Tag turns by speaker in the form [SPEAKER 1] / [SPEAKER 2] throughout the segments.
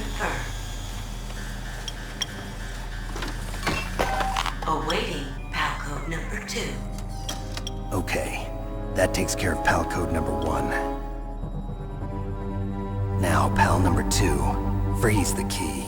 [SPEAKER 1] confirmed. Awaiting PAL code number 2.
[SPEAKER 2] Okay, that takes care of PAL code number 1. Now, PAL number 2, freeze the key.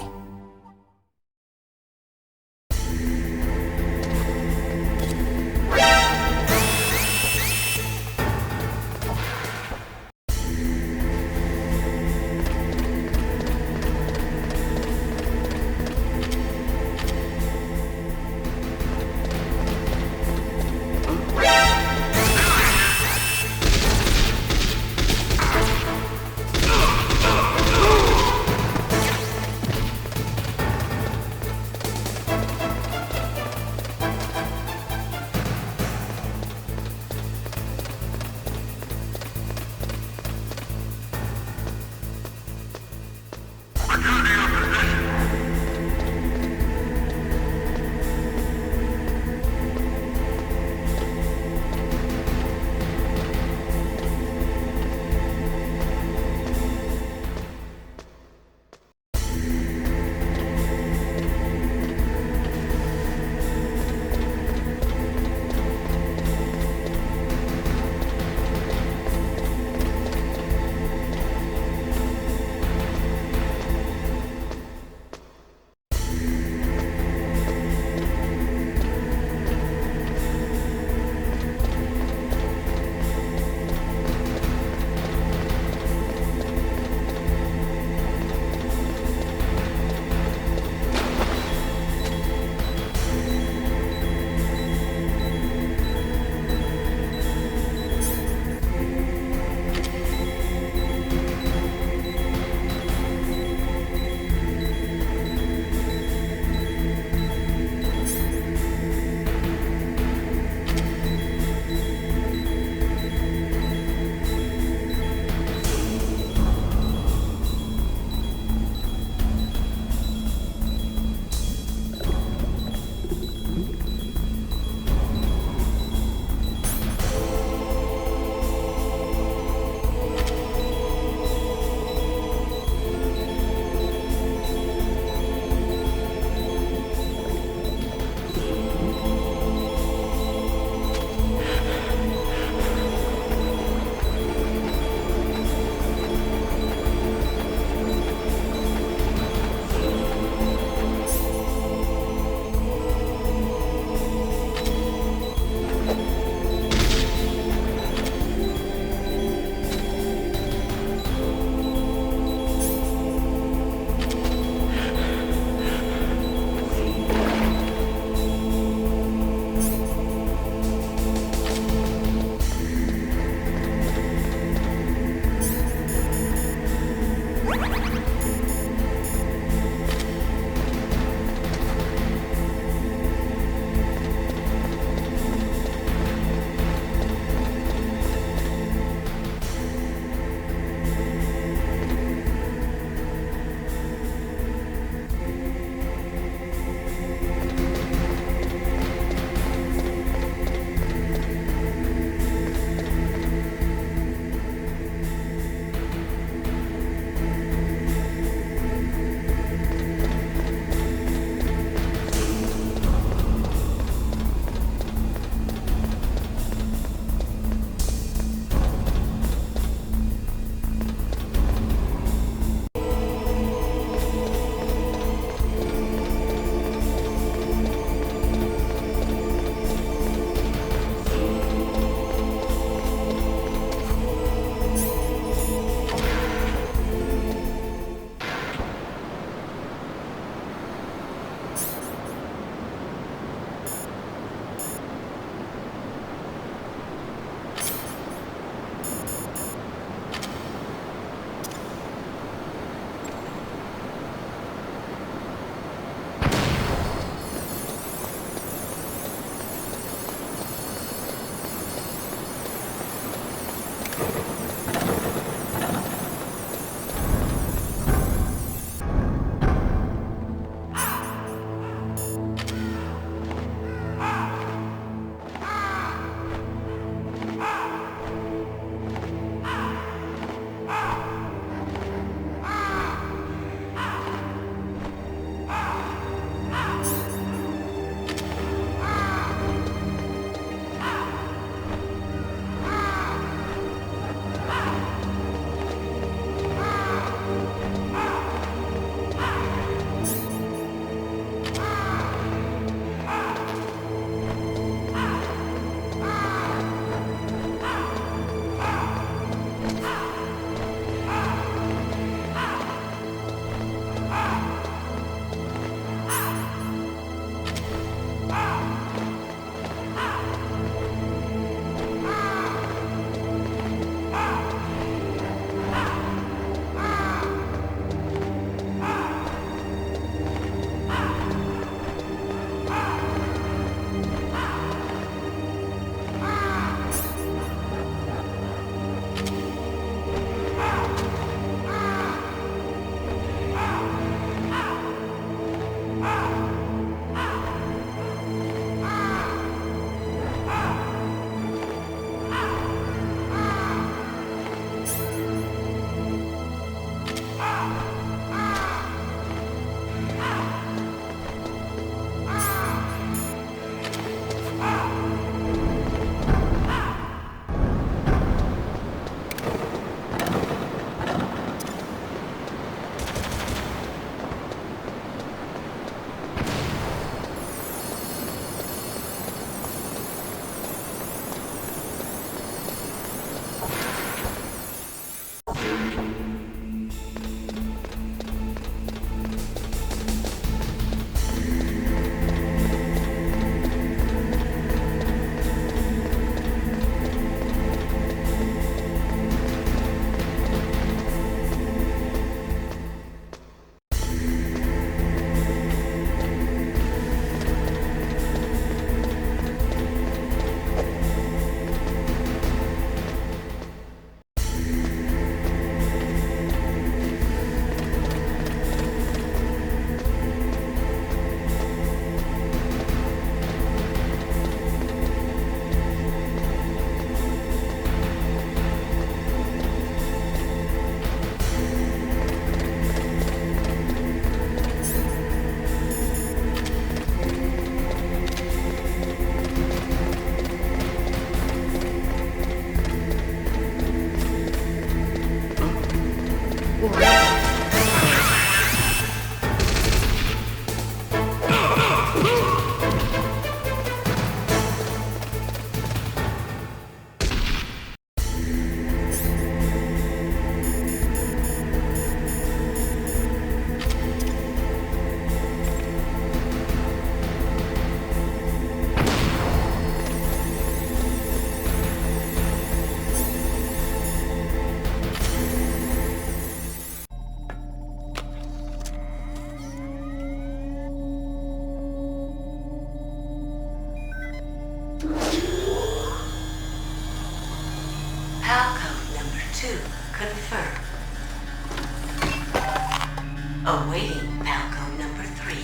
[SPEAKER 1] Awaiting PAL code number 3.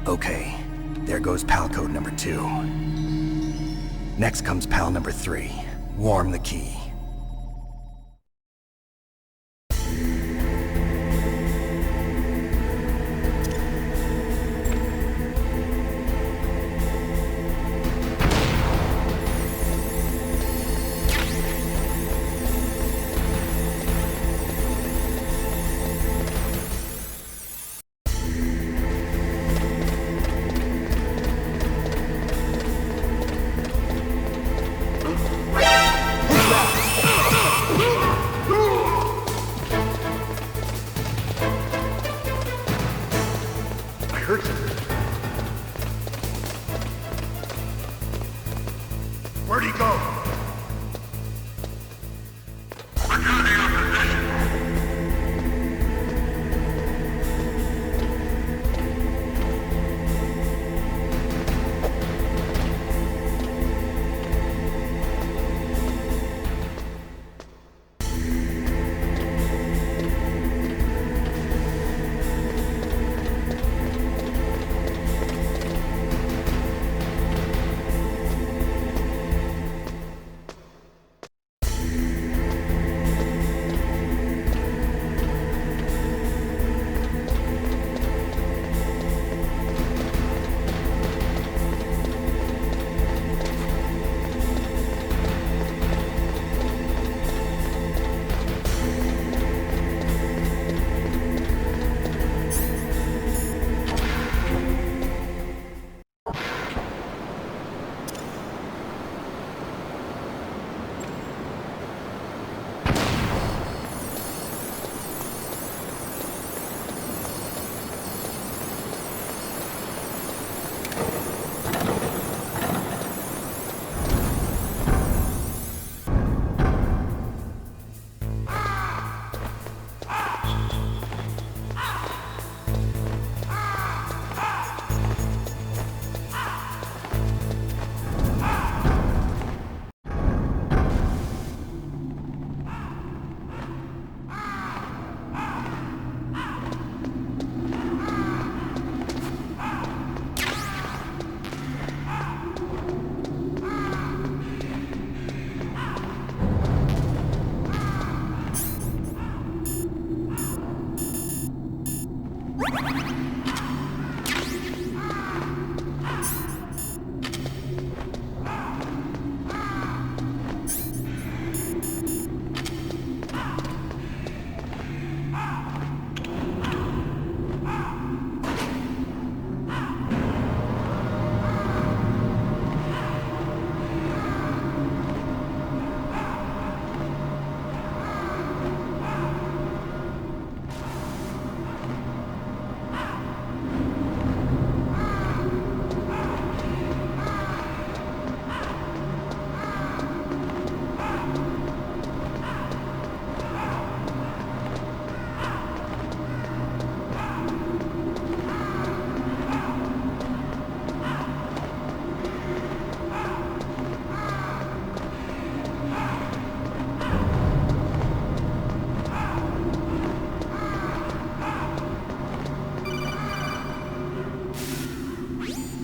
[SPEAKER 2] Okay, there goes PAL code number 2. Next comes PAL number 3. Warm the key.
[SPEAKER 3] Where'd he go?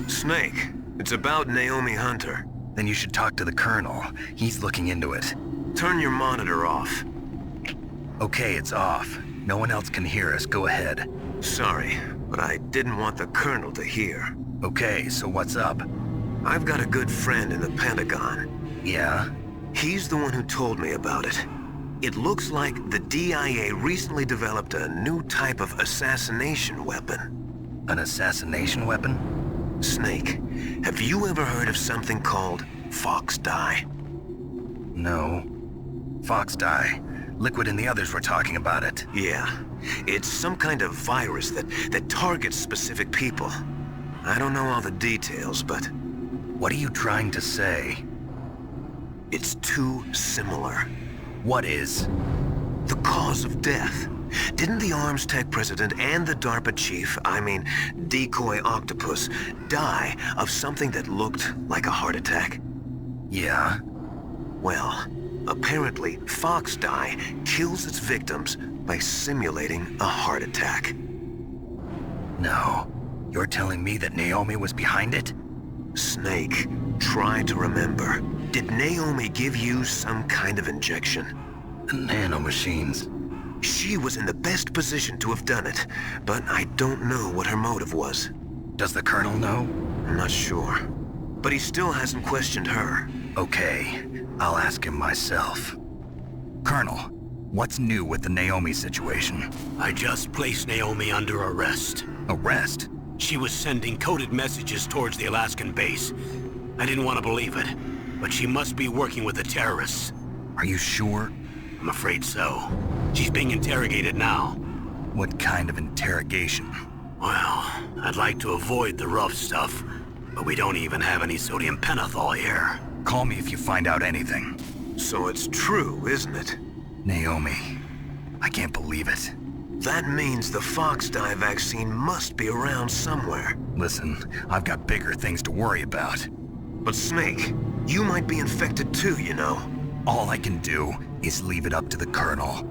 [SPEAKER 4] Snake, it's about Naomi Hunter.
[SPEAKER 2] Then you should talk to the Colonel. He's looking into it.
[SPEAKER 4] Turn your monitor off.
[SPEAKER 2] Okay, it's off. No one else can hear us. Go ahead.
[SPEAKER 4] Sorry, but I didn't want the Colonel to hear.
[SPEAKER 2] Okay, so what's up?
[SPEAKER 4] I've got a good friend in the Pentagon.
[SPEAKER 2] Yeah?
[SPEAKER 4] He's the one who told me about it. It looks like the DIA recently developed a new type of assassination weapon.
[SPEAKER 2] An assassination weapon?
[SPEAKER 4] Snake, have you ever heard of something called Fox Dye?
[SPEAKER 2] No. Fox dye. Liquid and the others were talking about it.
[SPEAKER 4] Yeah. It's some kind of virus that targets specific people. I don't know all the details, but...
[SPEAKER 2] What are you trying to say?
[SPEAKER 4] It's too similar.
[SPEAKER 2] What is?
[SPEAKER 4] The cause of death. Didn't the Arms Tech president and the DARPA chief, Decoy Octopus, die of something that looked like a heart attack?
[SPEAKER 2] Yeah?
[SPEAKER 4] Well, Apparently, fox dye kills its victims by simulating a heart attack.
[SPEAKER 2] No. You're telling me that Naomi was behind it?
[SPEAKER 4] Snake, try to remember. Did Naomi give you some kind of injection?
[SPEAKER 2] The nanomachines.
[SPEAKER 4] She was in the best position to have done it, but I don't know what her motive was.
[SPEAKER 2] Does the Colonel know?
[SPEAKER 4] I'm not sure. But he still hasn't questioned her.
[SPEAKER 2] Okay, I'll ask him myself. Colonel, what's new with the Naomi situation?
[SPEAKER 3] I just placed Naomi under arrest.
[SPEAKER 2] Arrest?
[SPEAKER 3] She was sending coded messages towards the Alaskan base. I didn't want to believe it, but she must be working with the terrorists.
[SPEAKER 2] Are you sure?
[SPEAKER 3] I'm afraid so. She's being interrogated now.
[SPEAKER 2] What kind of interrogation?
[SPEAKER 3] Well, I'd like to avoid the rough stuff, but we don't even have any sodium pentothal here.
[SPEAKER 2] Call me if you find out anything.
[SPEAKER 4] So it's true, isn't it?
[SPEAKER 2] Naomi, I can't believe it.
[SPEAKER 4] That means the fox dye vaccine must be around somewhere.
[SPEAKER 2] Listen, I've got bigger things to worry about.
[SPEAKER 4] But Snake, you might be infected too, you know.
[SPEAKER 2] All I can do is leave it up to the Colonel.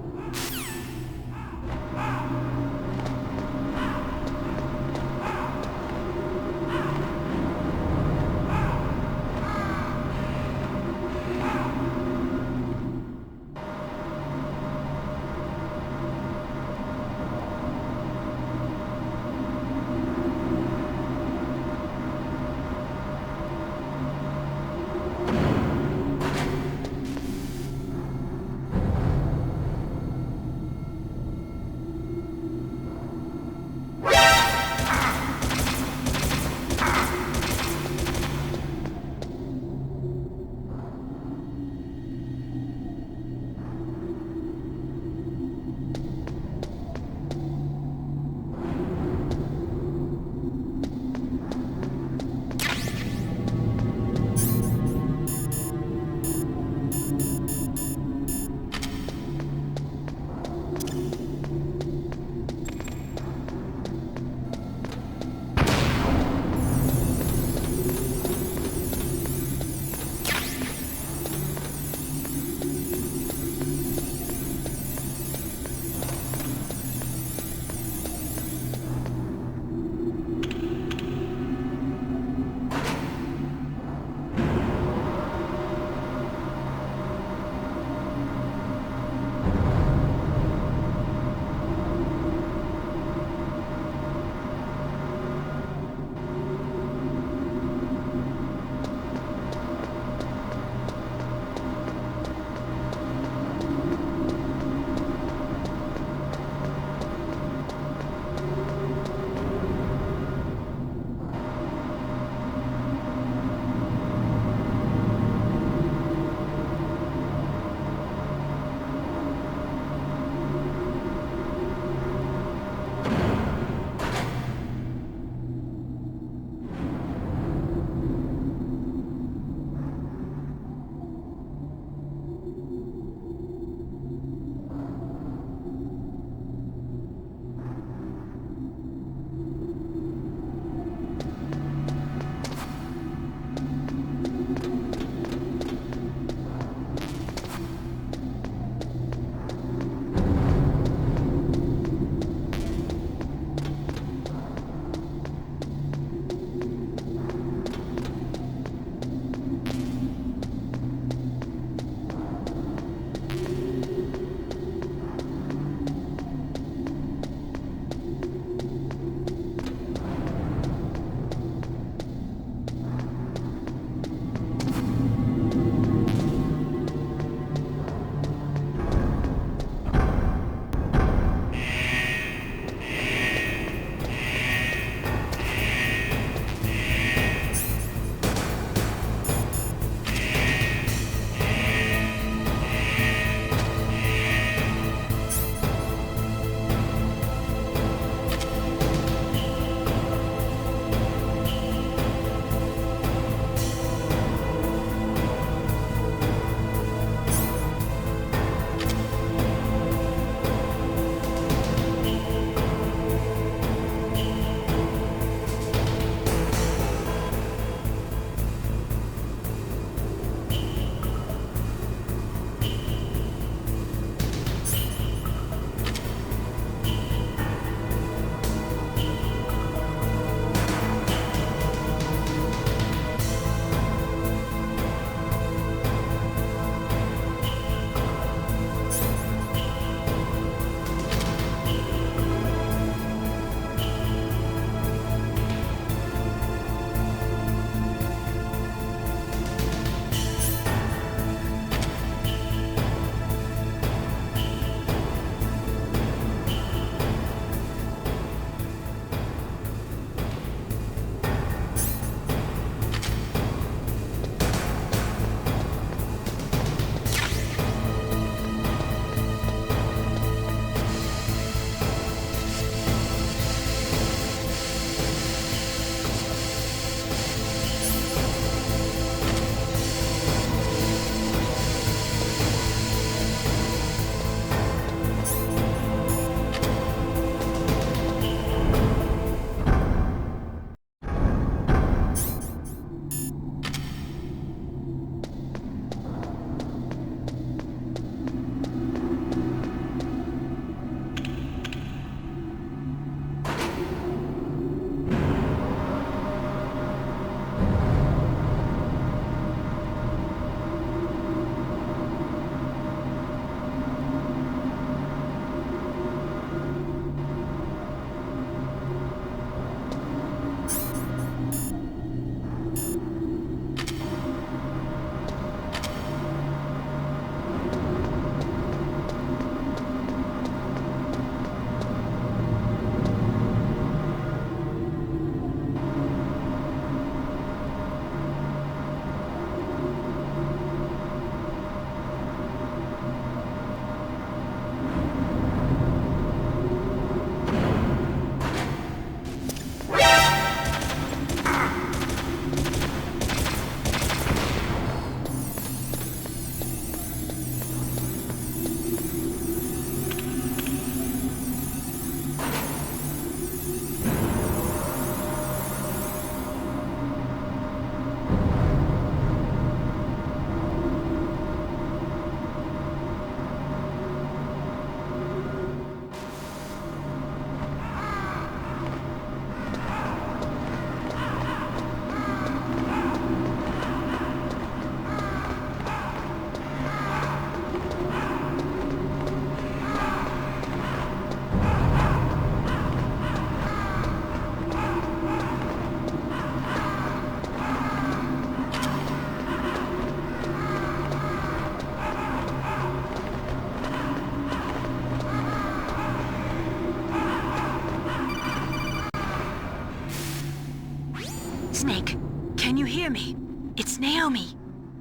[SPEAKER 5] Snake, can you hear me? It's Naomi.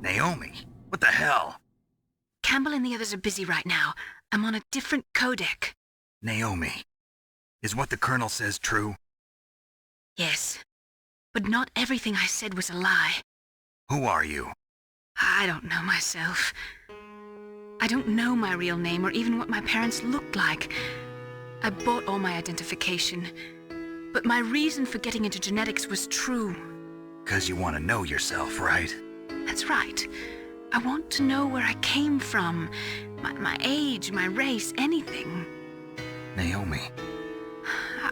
[SPEAKER 2] Naomi? What the hell?
[SPEAKER 5] Campbell and the others are busy right now. I'm on a different codec.
[SPEAKER 2] Naomi, is what the Colonel says true?
[SPEAKER 5] Yes, but not everything I said was a lie.
[SPEAKER 2] Who are you?
[SPEAKER 5] I don't know myself. I don't know my real name or even what my parents looked like. I bought all my identification, but my reason for getting into genetics was true.
[SPEAKER 2] 'Cause you want to know yourself, right?
[SPEAKER 5] That's right. I want to know where I came from, my age, my race, anything.
[SPEAKER 2] Naomi.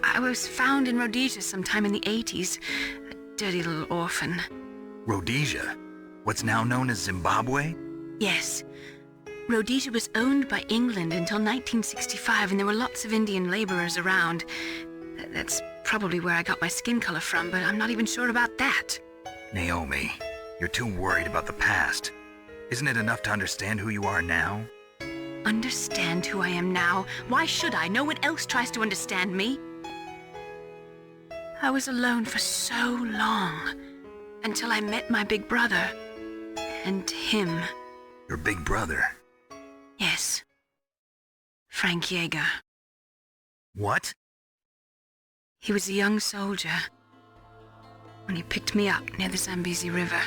[SPEAKER 5] I was found in Rhodesia sometime in the 80s, a dirty little orphan.
[SPEAKER 2] Rhodesia? What's now known as Zimbabwe?
[SPEAKER 5] Yes. Rhodesia was owned by England until 1965, and there were lots of Indian laborers around. That's probably where I got my skin color from, but I'm not even sure about that.
[SPEAKER 2] Naomi, you're too worried about the past. Isn't it enough to understand who you are now?
[SPEAKER 5] Understand who I am now? Why should I? No one else tries to understand me. I was alone for so long, until I met my big brother. And him.
[SPEAKER 2] Your big brother?
[SPEAKER 5] Yes. Frank Yeager.
[SPEAKER 2] What?
[SPEAKER 5] He was a young soldier when he picked me up near the Zambezi River.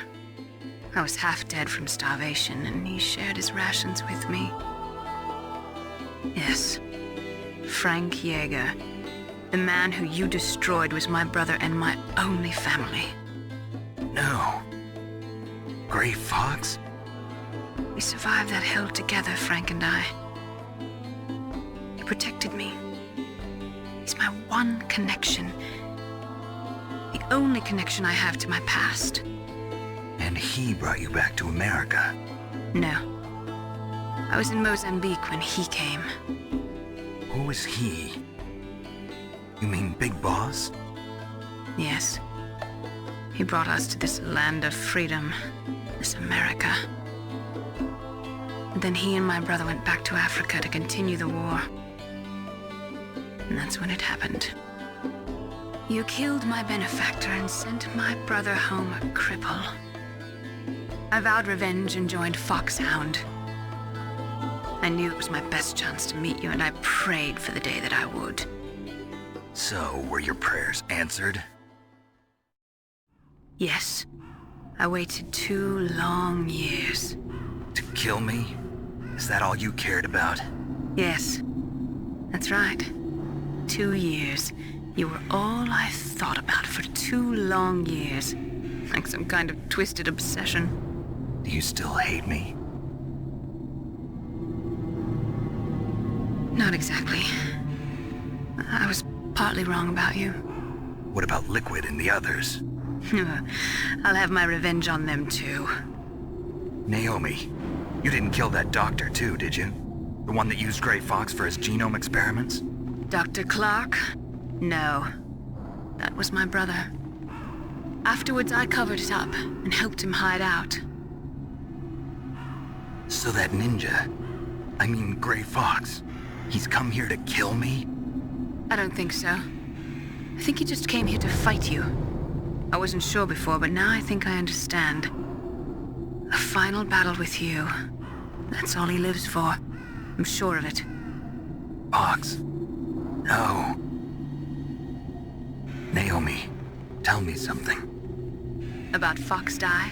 [SPEAKER 5] I was half dead from starvation, and he shared his rations with me. Yes, Frank Yeager. The man who you destroyed was my brother and my only family.
[SPEAKER 2] No. Gray Fox?
[SPEAKER 5] We survived that hell together, Frank and I. He protected me. He's my one connection. The only connection I have to my past.
[SPEAKER 2] And he brought you back to America?
[SPEAKER 5] No. I was in Mozambique when he came.
[SPEAKER 2] Who is he? You mean Big Boss?
[SPEAKER 5] Yes. He brought us to this land of freedom, this America. And then he and my brother went back to Africa to continue the war. And that's when it happened. You killed my benefactor and sent my brother home a cripple. I vowed revenge and joined Foxhound. I knew it was my best chance to meet you, and I prayed for the day that I would.
[SPEAKER 2] So, were your prayers answered?
[SPEAKER 5] Yes. I waited 2 long years.
[SPEAKER 2] To kill me? Is that all you cared about?
[SPEAKER 5] Yes. That's right. 2 years. You were all I thought about for 2 long years. Like some kind of twisted obsession.
[SPEAKER 2] Do you still hate me?
[SPEAKER 5] Not exactly. I was partly wrong about you.
[SPEAKER 2] What about Liquid and the others?
[SPEAKER 5] I'll have my revenge on them too.
[SPEAKER 2] Naomi, you didn't kill that doctor too, did you? The one that used Gray Fox for his genome experiments?
[SPEAKER 5] Dr. Clark? No. That was my brother. Afterwards, I covered it up and helped him hide out.
[SPEAKER 2] So that ninja, I mean Gray Fox, he's come here to kill me?
[SPEAKER 5] I don't think so. I think he just came here to fight you. I wasn't sure before, but now I think I understand. A final battle with you. That's all he lives for. I'm sure of it.
[SPEAKER 2] Fox? No. Naomi, tell me something.
[SPEAKER 5] About Fox Die?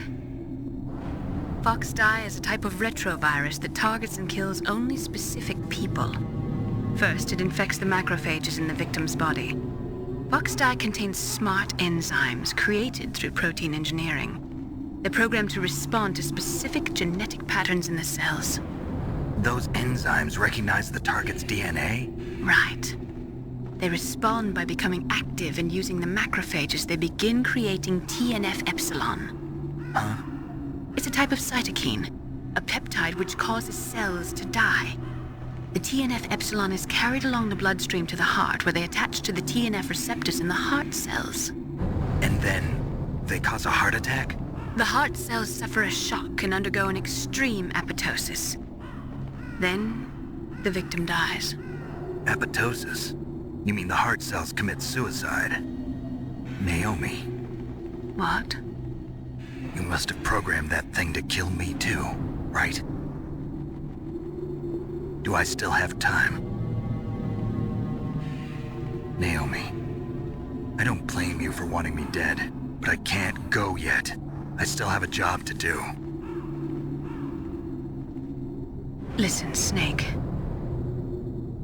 [SPEAKER 5] Fox Die is a type of retrovirus that targets and kills only specific people. First, it infects the macrophages in the victim's body. Fox Die contains smart enzymes created through protein engineering. They're programmed to respond to specific genetic patterns in the cells.
[SPEAKER 2] Those enzymes recognize the target's DNA?
[SPEAKER 5] Right. They respond by becoming active and using the macrophages. They begin creating TNF-epsilon.
[SPEAKER 2] Huh?
[SPEAKER 5] It's a type of cytokine, a peptide which causes cells to die. The TNF-epsilon is carried along the bloodstream to the heart, where they attach to the TNF receptors in the heart cells.
[SPEAKER 2] And then they cause a heart attack?
[SPEAKER 5] The heart cells suffer a shock and undergo an extreme apoptosis. Then, the victim dies.
[SPEAKER 2] Apoptosis? You mean the heart cells commit suicide? Naomi,
[SPEAKER 5] What?
[SPEAKER 2] You must have programmed that thing to kill me too, right? Do I still have time? Naomi, I don't blame you for wanting me dead, but I can't go yet. I still have a job to do.
[SPEAKER 5] Listen, Snake.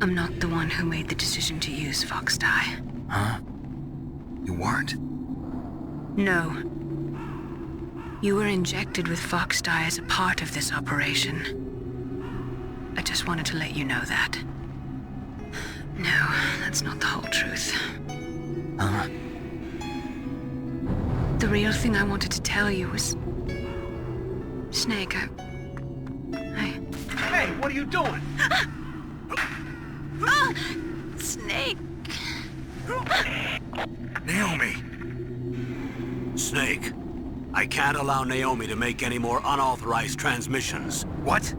[SPEAKER 5] I'm not the one who made the decision to use Fox Dye.
[SPEAKER 2] Huh? You weren't?
[SPEAKER 5] No. You were injected with Fox Dye as a part of this operation. I just wanted to let you know that. No, that's not the whole truth.
[SPEAKER 2] Huh?
[SPEAKER 5] The real thing I wanted to tell you was... Snake, I...
[SPEAKER 3] Hey, what are you doing?
[SPEAKER 5] Snake!
[SPEAKER 2] Naomi!
[SPEAKER 3] Snake, I can't allow Naomi to make any more unauthorized transmissions.
[SPEAKER 2] What?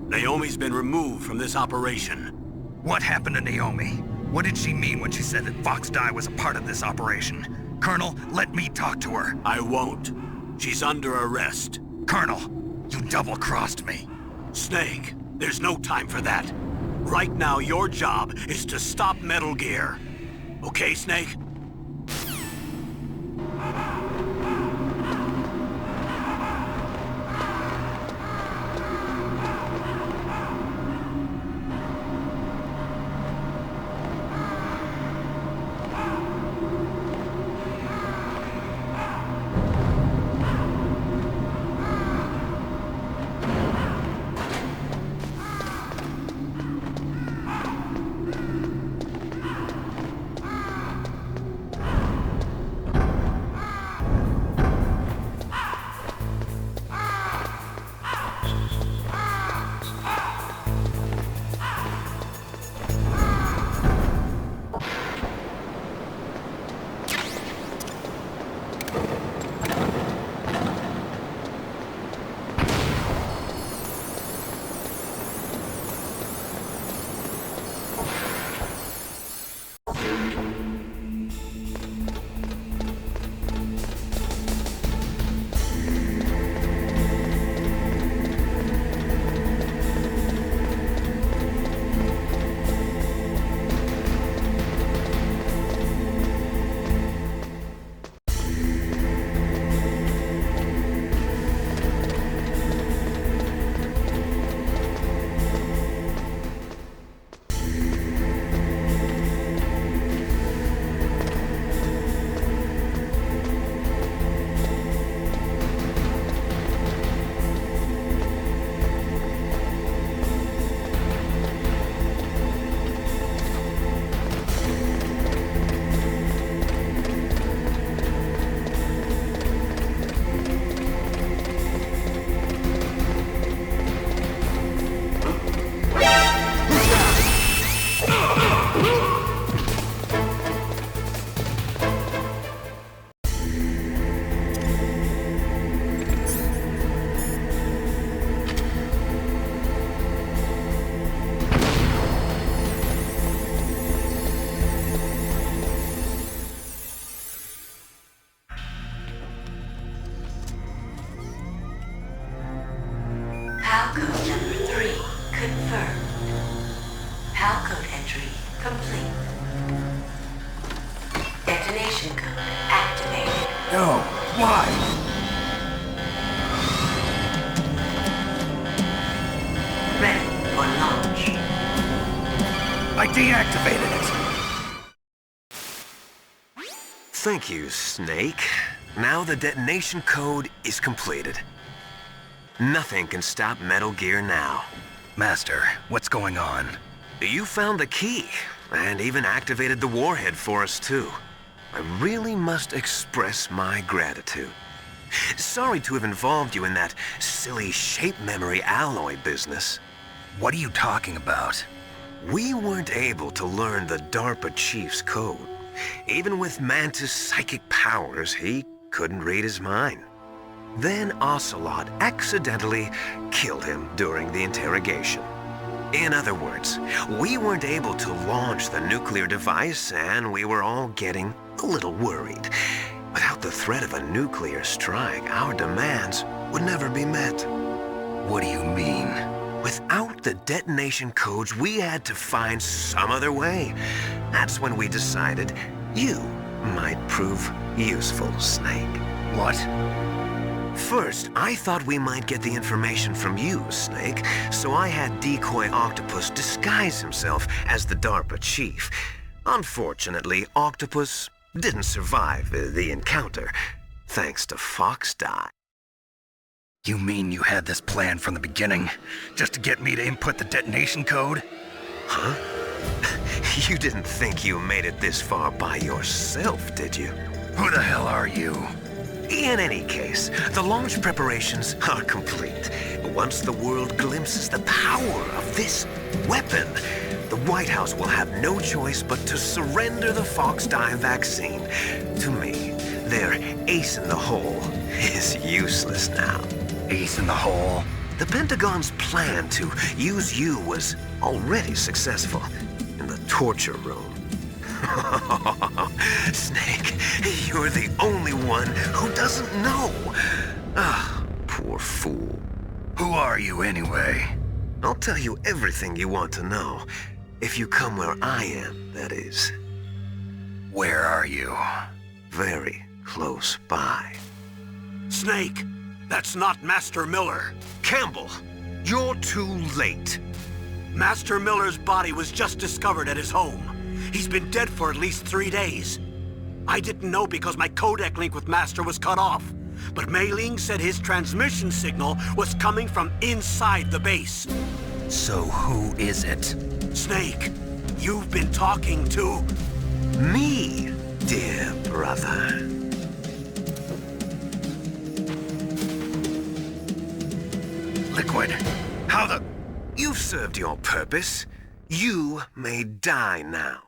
[SPEAKER 3] Naomi's been removed from this operation.
[SPEAKER 2] What happened to Naomi? What did she mean when she said that Fox Dye was a part of this operation? Colonel, let me talk to her.
[SPEAKER 3] I won't. She's under arrest.
[SPEAKER 2] Colonel, you double-crossed me.
[SPEAKER 3] Snake, there's no time for that. Right now, your job is to stop Metal Gear. Okay, Snake?
[SPEAKER 1] Palcode number 3 confirmed. Palcode entry complete. Detonation code activated.
[SPEAKER 2] No, why?
[SPEAKER 1] Ready for launch.
[SPEAKER 2] I deactivated it.
[SPEAKER 4] Thank you, Snake. Now the detonation code is completed. Nothing can stop Metal Gear now.
[SPEAKER 2] Master, what's going on?
[SPEAKER 4] You found the key, and even activated the warhead for us, too. I really must express my gratitude. Sorry to have involved you in that silly shape memory alloy business.
[SPEAKER 2] What are you talking about?
[SPEAKER 4] We weren't able to learn the DARPA chief's code. Even with Mantis' psychic powers, he couldn't read his mind. Then Ocelot accidentally killed him during the interrogation. In other words, we weren't able to launch the nuclear device, and we were all getting a little worried. Without the threat of a nuclear strike, our demands would never be met.
[SPEAKER 2] What do you mean?
[SPEAKER 4] Without the detonation codes, we had to find some other way. That's when we decided you might prove useful, Snake.
[SPEAKER 2] What?
[SPEAKER 4] First, I thought we might get the information from you, Snake, so I had Decoy Octopus disguise himself as the DARPA chief. Unfortunately, Octopus didn't survive the encounter, thanks to Fox Die.
[SPEAKER 2] You mean you had this plan from the beginning, just to get me to input the detonation code?
[SPEAKER 4] Huh? You didn't think you made it this far by yourself, did you?
[SPEAKER 2] Who the hell are you?
[SPEAKER 4] In any case, the launch preparations are complete. Once the world glimpses the power of this weapon, the White House will have no choice but to surrender the Fox Die vaccine to me. Their ace in the hole is useless now.
[SPEAKER 2] Ace in the hole?
[SPEAKER 4] The Pentagon's plan to use you was already successful in the torture room. Snake, you're the only one who doesn't know. Ah, poor fool.
[SPEAKER 2] Who are you anyway?
[SPEAKER 4] I'll tell you everything you want to know. If you come where I am, that is.
[SPEAKER 2] Where are you?
[SPEAKER 4] Very close by.
[SPEAKER 3] Snake, that's not Master Miller.
[SPEAKER 4] Campbell, you're too late.
[SPEAKER 3] Master Miller's body was just discovered at his home. He's been dead for at least 3 days. I didn't know because my codec link with Master was cut off. But Mei Ling said his transmission signal was coming from inside the base.
[SPEAKER 2] So who is it?
[SPEAKER 3] Snake, you've been talking to...
[SPEAKER 4] Me, dear brother.
[SPEAKER 2] Liquid, how the...
[SPEAKER 4] You've served your purpose. You may die now.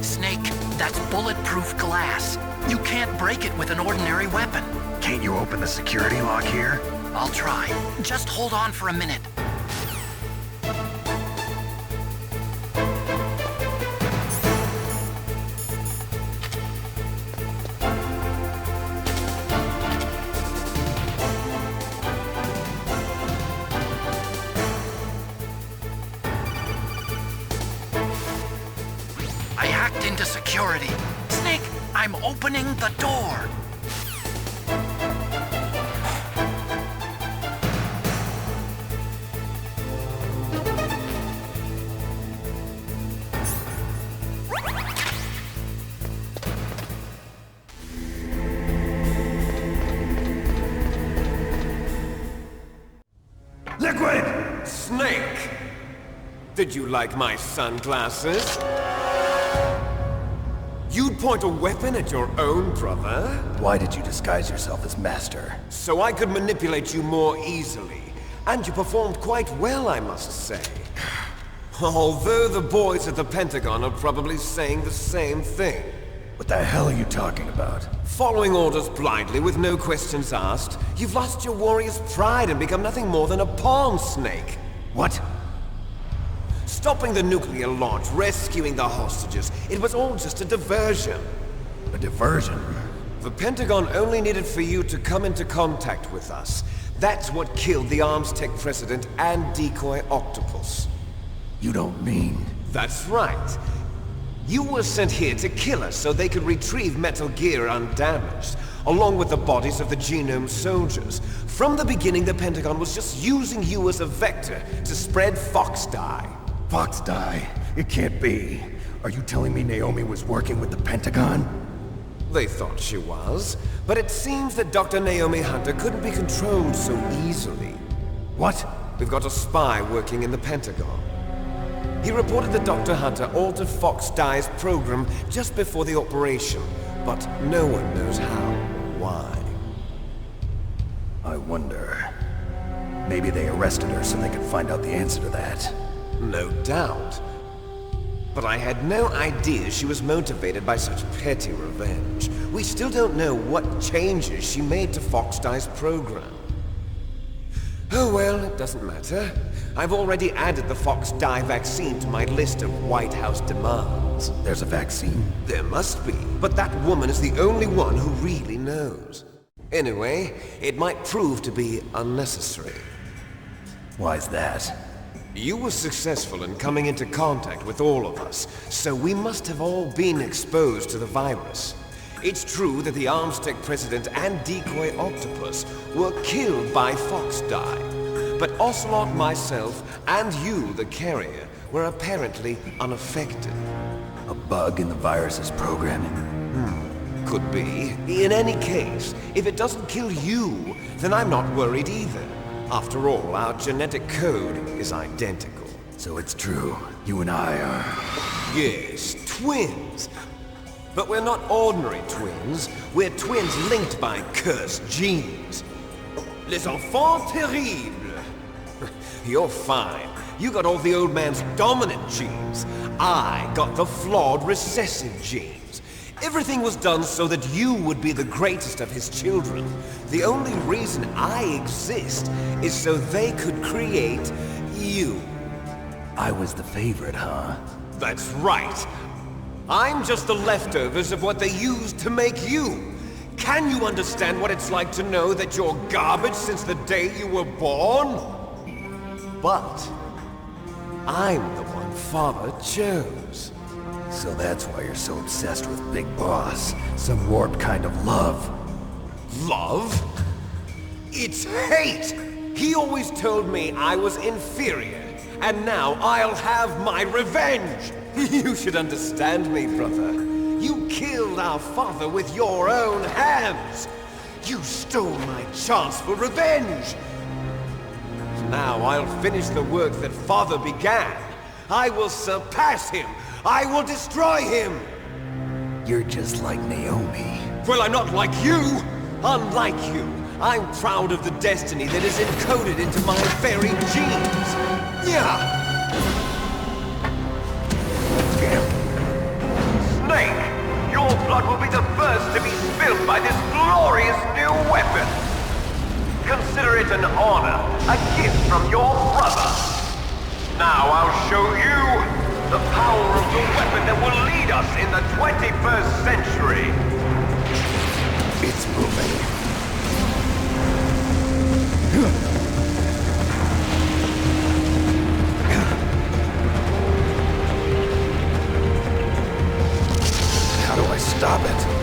[SPEAKER 6] Snake, that's bulletproof glass. You can't break it with an ordinary weapon.
[SPEAKER 2] Can't you open the security lock here?
[SPEAKER 6] I'll try. Just hold on for a minute. I hacked into security. Snake, I'm opening the door.
[SPEAKER 2] Liquid!
[SPEAKER 7] Snake! Did you like my sunglasses? You'd point a weapon at your own brother?
[SPEAKER 2] Why did you disguise yourself as Master?
[SPEAKER 7] So I could manipulate you more easily. And you performed quite well, I must say. Although the boys at the Pentagon are probably saying the same thing.
[SPEAKER 2] What the hell are you talking about?
[SPEAKER 7] Following orders blindly with no questions asked, you've lost your warrior's pride and become nothing more than a pawn, Snake.
[SPEAKER 2] What?
[SPEAKER 7] Stopping the nuclear launch, rescuing the hostages, it was all just a diversion.
[SPEAKER 2] A diversion?
[SPEAKER 7] The Pentagon only needed for you to come into contact with us. That's what killed the Arms Tech president and Decoy Octopus.
[SPEAKER 2] You don't mean...
[SPEAKER 7] That's right. You were sent here to kill us so they could retrieve Metal Gear undamaged, along with the bodies of the Genome soldiers. From the beginning, the Pentagon was just using you as a vector to spread Fox Die.
[SPEAKER 2] Fox Die? It can't be. Are you telling me Naomi was working with the Pentagon?
[SPEAKER 7] They thought she was, but it seems that Dr. Naomi Hunter couldn't be controlled so easily.
[SPEAKER 2] What?
[SPEAKER 7] We've got a spy working in the Pentagon. He reported that Dr. Hunter altered Fox Die's program just before the operation, but no one knows how. Why?
[SPEAKER 2] I wonder... Maybe they arrested her so they could find out the answer to that.
[SPEAKER 7] No doubt. But I had no idea she was motivated by such petty revenge. We still don't know what changes she made to Fox-Die's program. Oh well, it doesn't matter. I've already added the Fox-Die vaccine to my list of White House demands.
[SPEAKER 2] There's a vaccine?
[SPEAKER 7] There must be, but that woman is the only one who really knows. Anyway, it might prove to be unnecessary.
[SPEAKER 2] Why's that?
[SPEAKER 7] You were successful in coming into contact with all of us, so we must have all been exposed to the virus. It's true that the Armstech President and Decoy Octopus were killed by Fox-Die, but Ocelot, myself, and you, the carrier, were apparently unaffected.
[SPEAKER 2] A bug in the virus's programming?
[SPEAKER 7] Could be. In any case, if it doesn't kill you, then I'm not worried either. After all, our genetic code is identical.
[SPEAKER 2] So it's true. You and I are...
[SPEAKER 7] Yes, twins. But we're not ordinary twins. We're twins linked by cursed genes. Les enfants terribles. You're fine. You got all the old man's dominant genes. I got the flawed recessive genes. Everything was done so that you would be the greatest of his children. The only reason I exist is so they could create you.
[SPEAKER 2] I was the favorite, huh?
[SPEAKER 7] That's right. I'm just the leftovers of what they used to make you. Can you understand what it's like to know that you're garbage since the day you were born? But I'm the one Father chose.
[SPEAKER 2] So that's why you're so obsessed with Big Boss. Some warped kind of love.
[SPEAKER 7] Love? It's hate! He always told me I was inferior, and now I'll have my revenge! You should understand me, brother. You killed our father with your own hands! You stole my chance for revenge! Now I'll finish the work that Father began. I will surpass him! I will destroy him!
[SPEAKER 2] You're just like Naomi.
[SPEAKER 7] Well, I'm not like you! Unlike you, I'm proud of the destiny that is encoded into my very genes! Yeah! Snake! Your blood will be the first to be spilled by this glorious new weapon! Consider it an honor, a gift from your brother! Now I'll show you the power of the weapon that will lead us in the 21st century!
[SPEAKER 2] It's moving. How do I stop it?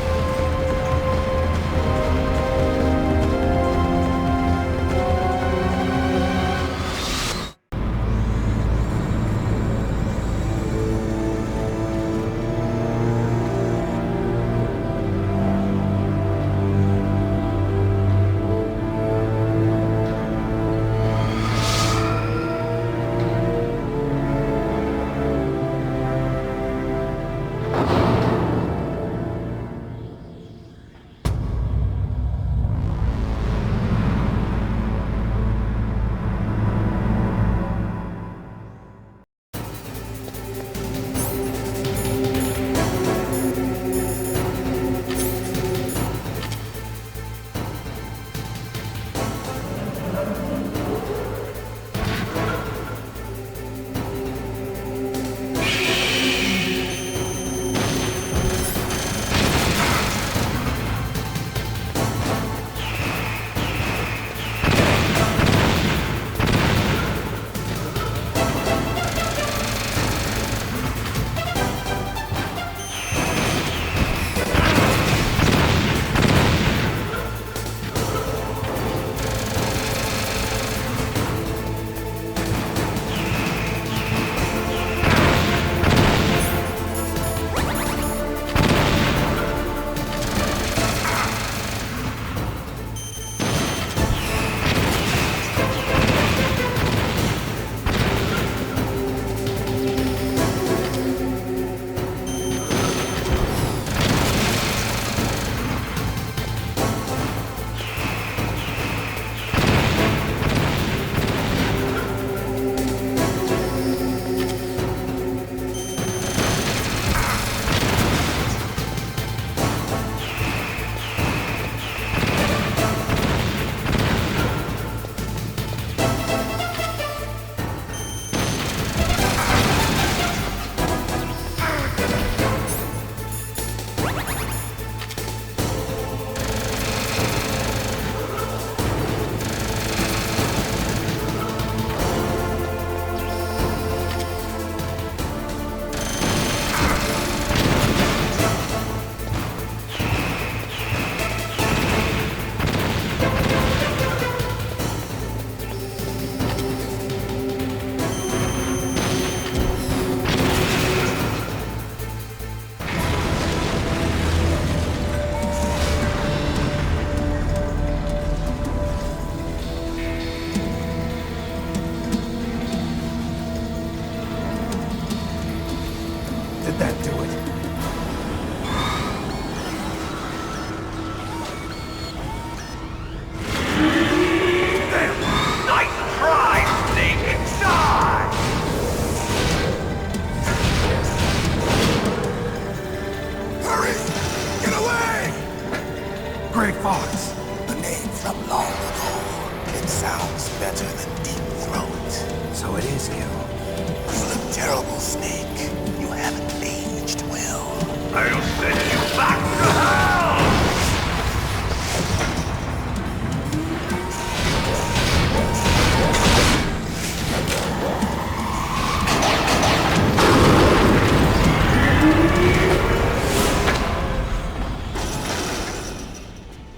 [SPEAKER 8] hotter than Deep Throat.
[SPEAKER 2] So it is you.
[SPEAKER 8] You look terrible, Snake. You haven't aged well.
[SPEAKER 4] I'll send you back to hell!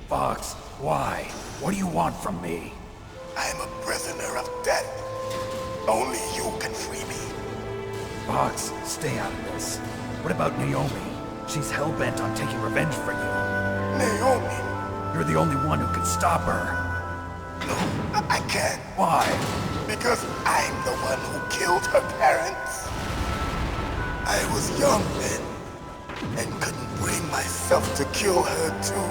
[SPEAKER 9] Fox, why? What do you want from me?
[SPEAKER 8] I am a prisoner of death. Only you can free me.
[SPEAKER 9] Fox, stay out of this. What about Naomi? She's hell-bent on taking revenge for you.
[SPEAKER 8] Naomi?
[SPEAKER 9] You're the only one who can stop her.
[SPEAKER 8] No, I can't.
[SPEAKER 9] Why?
[SPEAKER 8] Because I'm the one who killed her parents. I was young then, and couldn't bring myself to kill her too.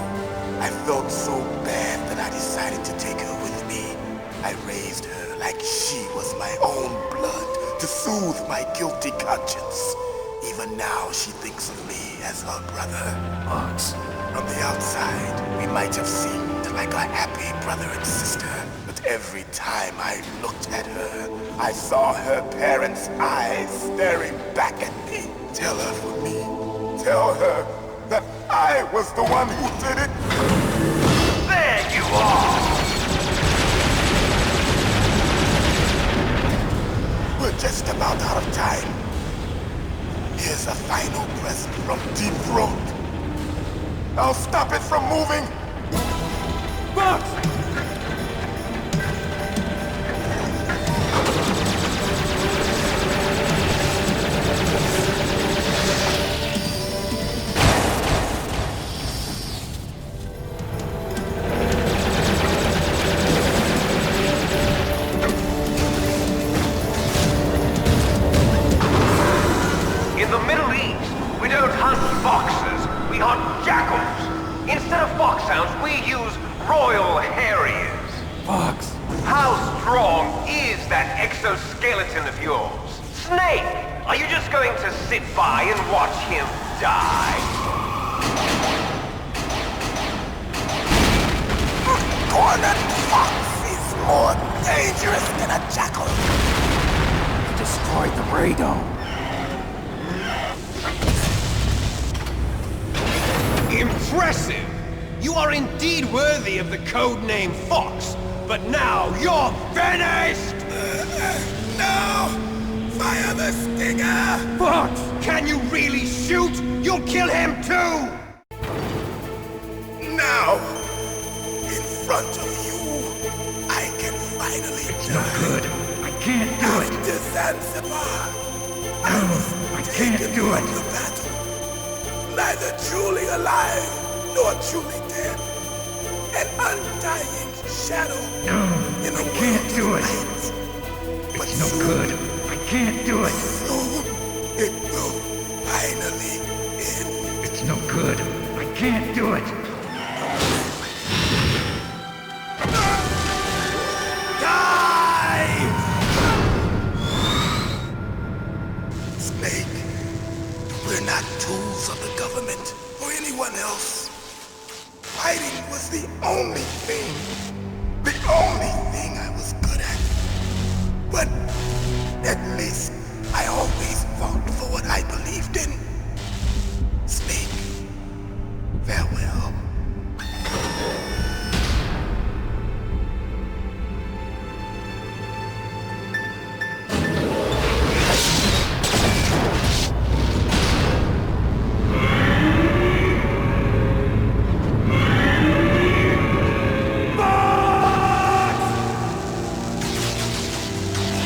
[SPEAKER 8] I felt so bad that I decided to take her with me. I raised her like she was my own blood to soothe my guilty conscience. Even now, she thinks of me as her brother.
[SPEAKER 9] Fox.
[SPEAKER 8] From the outside, we might have seemed like a happy brother and sister, but every time I looked at her, I saw her parents' eyes staring back at me. Tell her for me. Tell her that I was the one who did it.
[SPEAKER 4] There you are!
[SPEAKER 8] We're just about out of time. Here's a final present from Deep Throat. I'll stop it from moving.
[SPEAKER 9] Fox!
[SPEAKER 4] In the Middle East, we don't hunt foxes, we hunt jackals. Instead of foxhounds, we use Royal Harriers.
[SPEAKER 9] Fox!
[SPEAKER 4] How strong is that exoskeleton of yours? Snake, are you just going to sit by and watch him die?
[SPEAKER 8] Cornered fox is more dangerous than a jackal.
[SPEAKER 9] Destroyed the radome.
[SPEAKER 7] Impressive! You are indeed worthy of the code name Fox, but now you're finished!
[SPEAKER 8] No! Fire the stinger!
[SPEAKER 7] Fox! Can you really shoot? You'll kill him too!
[SPEAKER 8] Now! In front of you, I can finally die.
[SPEAKER 9] Good. I can't do it.
[SPEAKER 8] After Zanzibar,
[SPEAKER 9] I can't do
[SPEAKER 8] from
[SPEAKER 9] it.
[SPEAKER 8] the battle. Neither truly alive nor truly dead. An undying shadow in a
[SPEAKER 9] can't do
[SPEAKER 8] world
[SPEAKER 9] it.
[SPEAKER 8] of light. But
[SPEAKER 9] No
[SPEAKER 8] soon,
[SPEAKER 9] good. I can't do it.
[SPEAKER 8] soon, it will finally end.
[SPEAKER 9] It's no good. I can't do it.
[SPEAKER 8] Snake, we're not tools of the government or anyone else. Fighting was the only thing I was good at. But at least I always fought for what I believed in. Snake, farewell.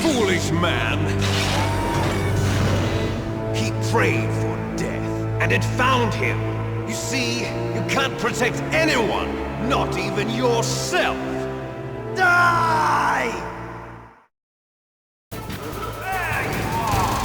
[SPEAKER 7] Foolish man! He prayed for death, and it found him. You see, you can't protect anyone, not even yourself. Die! There you are!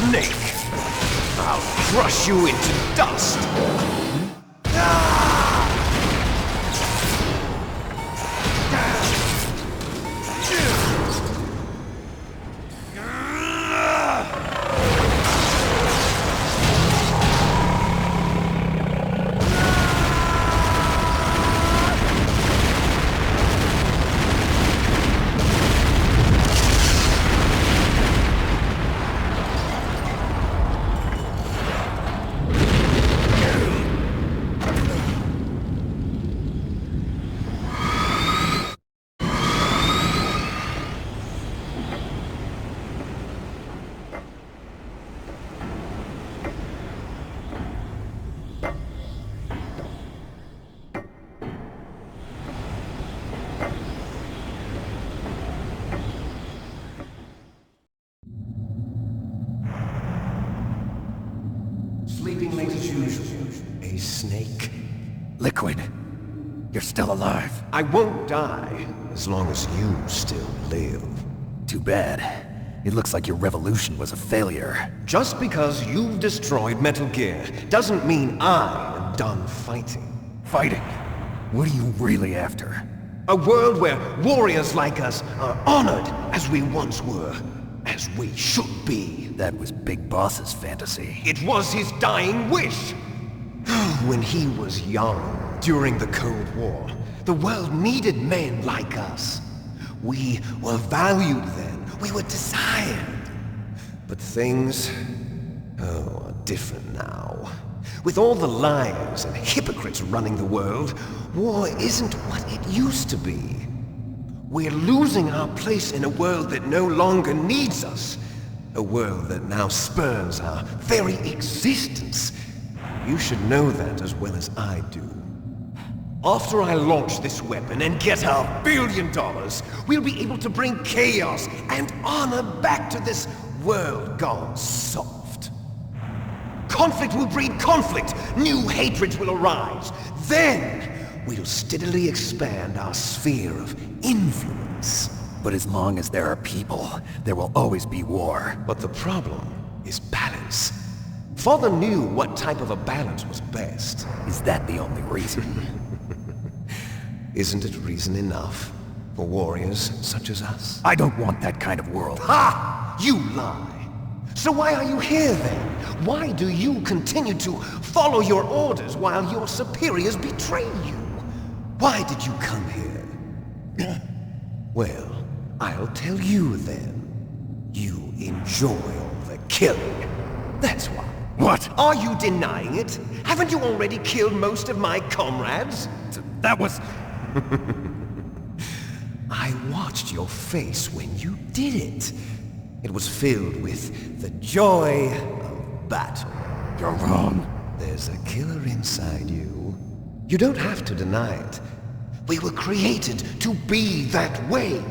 [SPEAKER 7] snake! I'll crush you into dust! Sleeping late as usual. A snake.
[SPEAKER 9] Liquid, you're still alive.
[SPEAKER 7] I won't die as long as you still live.
[SPEAKER 9] Too bad. It looks like your revolution was a failure.
[SPEAKER 7] Just because you've destroyed Metal Gear doesn't mean I am done fighting.
[SPEAKER 9] Fighting? What are you really after?
[SPEAKER 7] A world where warriors like us are honored as we once were, as we should be.
[SPEAKER 9] That was Big Boss's fantasy.
[SPEAKER 7] It was his dying wish. When he was young, during the Cold War, the world needed men like us. We were valued then. We were desired. But things, are different now. With all the liars and hypocrites running the world, war isn't what it used to be. We're losing our place in a world that no longer needs us. A world that now spurns our very existence. You should know that as well as I do. After I launch this weapon and get our $1 billion, we'll be able to bring chaos and honor back to this world gone soft. Conflict will breed conflict. New hatreds will arise. Then, we'll steadily expand our sphere of influence.
[SPEAKER 9] But as long as there are people, there will always be war.
[SPEAKER 7] But the problem is balance. Father knew what type of a balance was best.
[SPEAKER 9] Is that the only reason?
[SPEAKER 7] Isn't it reason enough for warriors such as us?
[SPEAKER 9] I don't want that kind of world.
[SPEAKER 7] Ha! You lie! So why are you here then? Why do you continue to follow your orders while your superiors betray you? Why did you come here? Well, I'll tell you then. You enjoy all the killing. That's why.
[SPEAKER 9] What?
[SPEAKER 7] Are you denying it? Haven't you already killed most of my comrades?
[SPEAKER 9] That was...
[SPEAKER 7] I watched your face when you did it. It was filled with the joy of battle.
[SPEAKER 9] You're wrong.
[SPEAKER 7] There's a killer inside you. You don't have to deny it. We were created to be that way.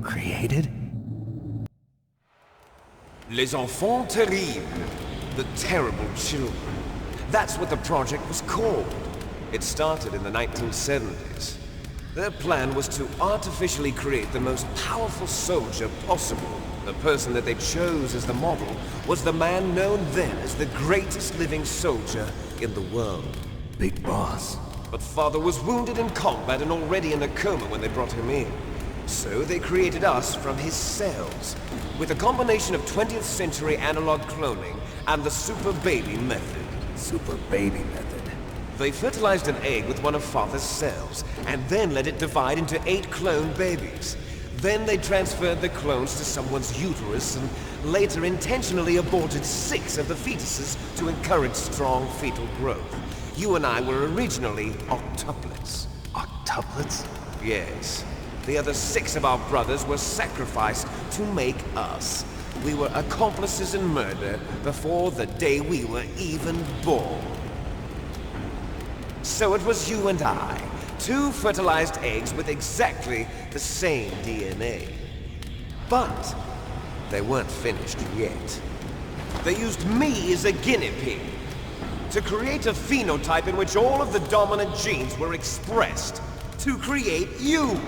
[SPEAKER 9] Created?
[SPEAKER 7] Les enfants terribles. The terrible children. That's what the project was called. It started in the 1970s. Their plan was to artificially create the most powerful soldier possible. The person that they chose as the model was the man known then as the greatest living soldier in the world.
[SPEAKER 9] Big Boss.
[SPEAKER 7] But Father was wounded in combat and already in a coma when they brought him in. So they created us from his cells, with a combination of 20th century analog cloning and the super baby method.
[SPEAKER 9] Super baby method.
[SPEAKER 7] They fertilized an egg with one of Father's cells, and then let it divide into 8 clone babies. Then they transferred the clones to someone's uterus and later intentionally aborted 6 of the fetuses to encourage strong fetal growth. You and I were originally octuplets.
[SPEAKER 9] Octuplets?
[SPEAKER 7] Yes. The other 6 of our brothers were sacrificed to make us. We were accomplices in murder before the day we were even born. So it was you and I, 2 fertilized eggs with exactly the same DNA. But they weren't finished yet. They used me as a guinea pig to create a phenotype in which all of the dominant genes were expressed. To create you.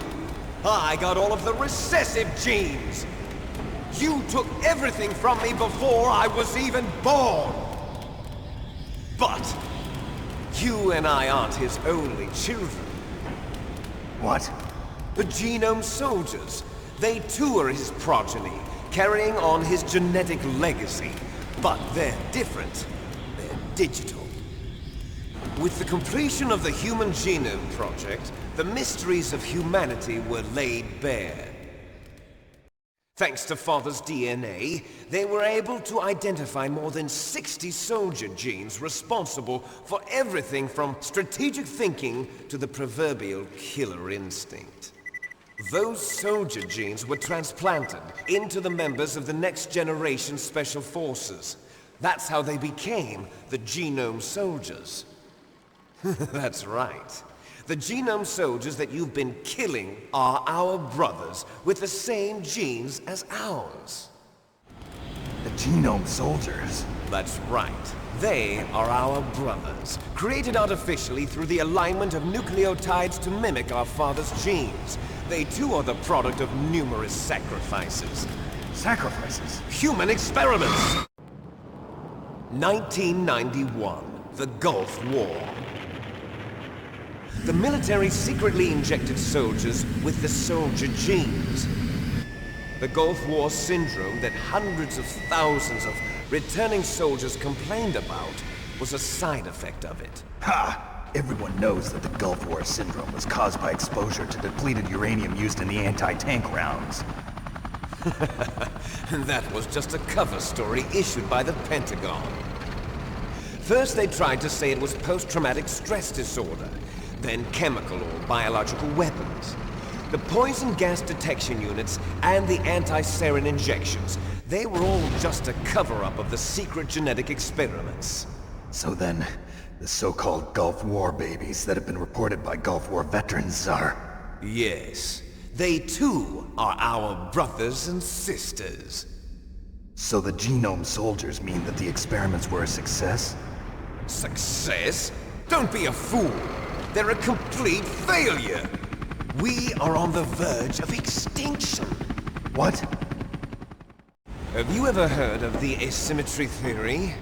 [SPEAKER 7] I got all of the recessive genes. You took everything from me before I was even born! But you and I aren't his only children.
[SPEAKER 9] What?
[SPEAKER 7] The Genome Soldiers. They too are his progeny, carrying on his genetic legacy. But they're different. They're digital. With the completion of the Human Genome Project, the mysteries of humanity were laid bare. Thanks to Father's DNA, they were able to identify more than 60 soldier genes responsible for everything from strategic thinking to the proverbial killer instinct. Those soldier genes were transplanted into the members of the next generation Special Forces. That's how they became the Genome Soldiers. That's right. The Genome Soldiers that you've been killing are our brothers with the same genes as ours.
[SPEAKER 9] The Genome Soldiers?
[SPEAKER 7] That's right. They are our brothers, created artificially through the alignment of nucleotides to mimic our father's genes. They too are the product of numerous sacrifices.
[SPEAKER 9] Sacrifices?
[SPEAKER 7] Human experiments! 1991, the Gulf War. The military secretly injected soldiers with the soldier genes. The Gulf War syndrome that hundreds of thousands of returning soldiers complained about was a side effect of it.
[SPEAKER 9] Ha! Everyone knows that the Gulf War syndrome was caused by exposure to depleted uranium used in the anti-tank rounds.
[SPEAKER 7] That was just a cover story issued by the Pentagon. First they tried to say it was post-traumatic stress disorder, then chemical or biological weapons. The poison gas detection units and the anti-sarin injections, they were all just a cover-up of the secret genetic experiments.
[SPEAKER 9] So then, the so-called Gulf War babies that have been reported by Gulf War veterans are...
[SPEAKER 7] Yes. They too are our brothers and sisters.
[SPEAKER 9] So the Genome Soldiers mean that the experiments were a success?
[SPEAKER 7] Success? Don't be a fool! They're a complete failure! We are on the verge of extinction!
[SPEAKER 9] What?
[SPEAKER 7] Have you ever heard of the asymmetry theory?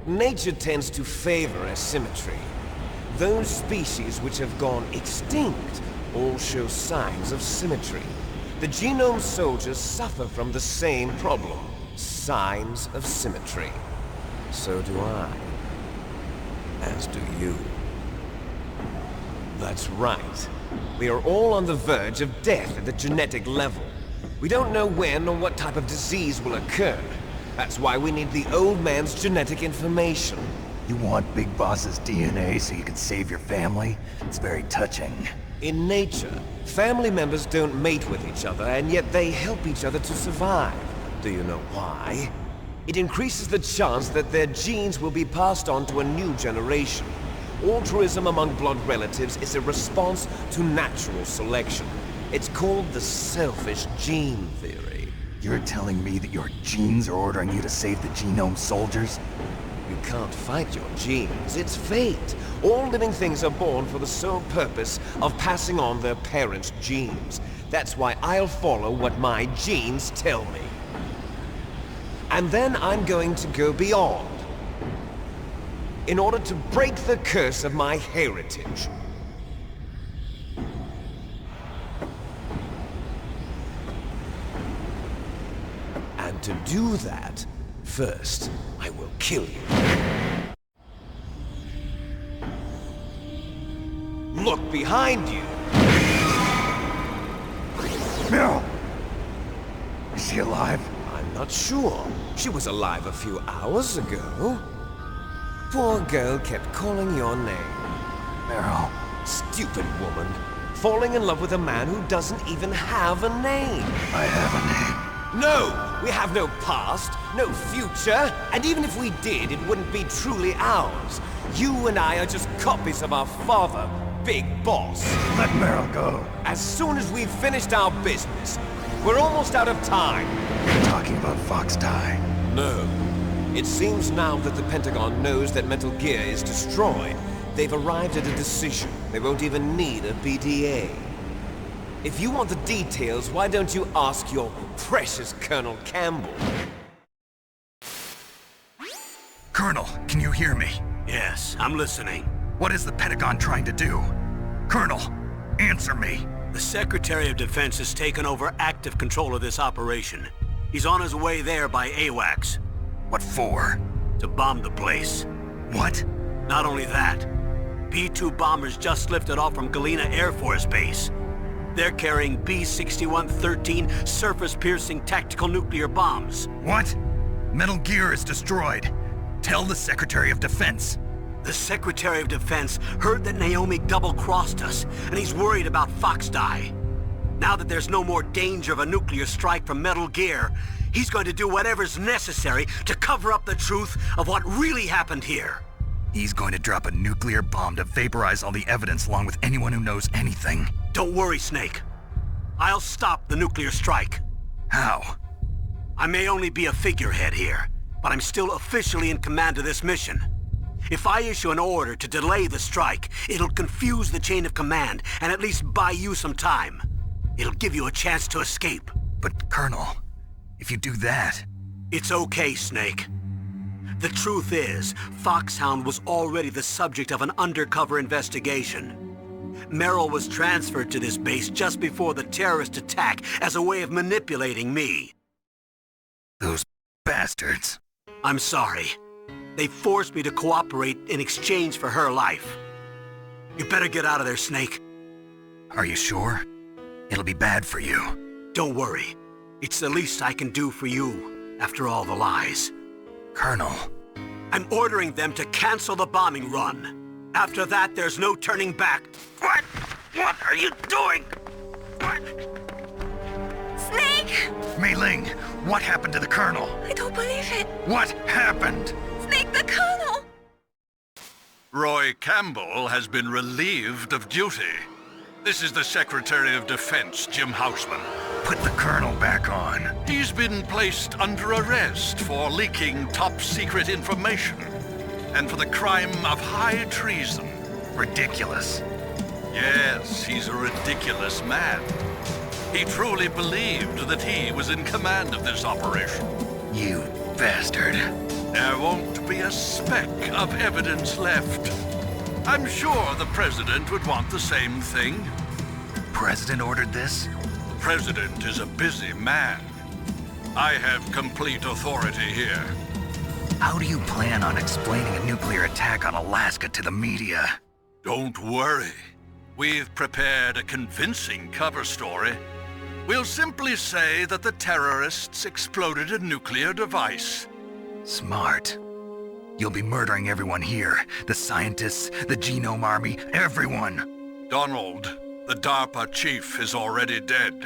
[SPEAKER 7] Nature tends to favor asymmetry. Those species which have gone extinct all show signs of symmetry. The Genome Soldiers suffer from the same problem, signs of symmetry. So do I. As do you. That's right. We are all on the verge of death at the genetic level. We don't know when or what type of disease will occur. That's why we need the old man's genetic information.
[SPEAKER 9] You want Big Boss's DNA so you can save your family? It's very touching.
[SPEAKER 7] In nature, family members don't mate with each other, and yet they help each other to survive. Do you know why? It increases the chance that their genes will be passed on to a new generation. Altruism among blood relatives is a response to natural selection. It's called the selfish gene theory.
[SPEAKER 9] You're telling me that your genes are ordering you to save the Genome Soldiers?
[SPEAKER 7] You can't fight your genes. It's fate. All living things are born for the sole purpose of passing on their parents' genes. That's why I'll follow what my genes tell me. And then I'm going to go beyond, in order to break the curse of my heritage. And to do that, first, I will kill you. Look behind you!
[SPEAKER 9] Meryl! Is she alive?
[SPEAKER 7] I'm not sure. She was alive a few hours ago. Poor girl kept calling your name.
[SPEAKER 9] Meryl.
[SPEAKER 7] Stupid woman. Falling in love with a man who doesn't even have a name.
[SPEAKER 9] I have a name.
[SPEAKER 7] No! We have no past, no future, and even if we did, it wouldn't be truly ours. You and I are just copies of our father, Big Boss.
[SPEAKER 9] Let Meryl go.
[SPEAKER 7] As soon as we've finished our business, we're almost out of time.
[SPEAKER 9] You're talking about Fox Die.
[SPEAKER 7] No. It seems now that the Pentagon knows that Metal Gear is destroyed. They've arrived at a decision. They won't even need a BTA. If you want the details, why don't you ask your precious Colonel Campbell?
[SPEAKER 2] Colonel, can you hear me?
[SPEAKER 3] Yes, I'm listening.
[SPEAKER 2] What is the Pentagon trying to do? Colonel, answer me.
[SPEAKER 3] The Secretary of Defense has taken over active control of this operation. He's on his way there by AWACS.
[SPEAKER 2] What for?
[SPEAKER 3] To bomb the place.
[SPEAKER 2] What?
[SPEAKER 3] Not only that, B-2 bombers just lifted off from Galena Air Force Base. They're carrying B-6113 surface-piercing tactical nuclear bombs.
[SPEAKER 2] What? Metal Gear is destroyed. Tell the Secretary of Defense.
[SPEAKER 3] The Secretary of Defense heard that Naomi double-crossed us, and he's worried about Fox Die. Now that there's no more danger of a nuclear strike from Metal Gear, he's going to do whatever's necessary to cover up the truth of what really happened here.
[SPEAKER 2] He's going to drop a nuclear bomb to vaporize all the evidence along with anyone who knows anything.
[SPEAKER 3] Don't worry, Snake. I'll stop the nuclear strike.
[SPEAKER 2] How?
[SPEAKER 3] I may only be a figurehead here, but I'm still officially in command of this mission. If I issue an order to delay the strike, it'll confuse the chain of command and at least buy you some time. It'll give you a chance to escape.
[SPEAKER 2] But, Colonel, if you do that...
[SPEAKER 3] It's okay, Snake. The truth is, Foxhound was already the subject of an undercover investigation. Meryl was transferred to this base just before the terrorist attack as a way of manipulating me.
[SPEAKER 2] Those bastards.
[SPEAKER 3] I'm sorry. They forced me to cooperate in exchange for her life. You better get out of there, Snake.
[SPEAKER 2] Are you sure? It'll be bad for you.
[SPEAKER 3] Don't worry. It's the least I can do for you, after all the lies.
[SPEAKER 2] Colonel.
[SPEAKER 3] I'm ordering them to cancel the bombing run. After that, there's no turning back. What? What are you doing? What?
[SPEAKER 5] Snake!
[SPEAKER 2] Mei Ling, what happened to the Colonel?
[SPEAKER 5] I don't believe it.
[SPEAKER 2] What happened?
[SPEAKER 5] Snake, the Colonel!
[SPEAKER 10] Roy Campbell has been relieved of duty. This is the Secretary of Defense, Jim Houseman.
[SPEAKER 2] Put the Colonel back on.
[SPEAKER 10] He's been placed under arrest for leaking top-secret information and for the crime of high treason.
[SPEAKER 2] Ridiculous.
[SPEAKER 10] Yes, he's a ridiculous man. He truly believed that he was in command of this operation.
[SPEAKER 2] You bastard.
[SPEAKER 10] There won't be a speck of evidence left. I'm sure the President would want the same thing.
[SPEAKER 2] President ordered this?
[SPEAKER 10] The President is a busy man. I have complete authority here.
[SPEAKER 2] How do you plan on explaining a nuclear attack on Alaska to the media?
[SPEAKER 10] Don't worry. We've prepared a convincing cover story. We'll simply say that the terrorists exploded a nuclear device.
[SPEAKER 2] Smart. You'll be murdering everyone here. The scientists, the Genome Army, everyone.
[SPEAKER 10] Donald, the DARPA chief, is already dead.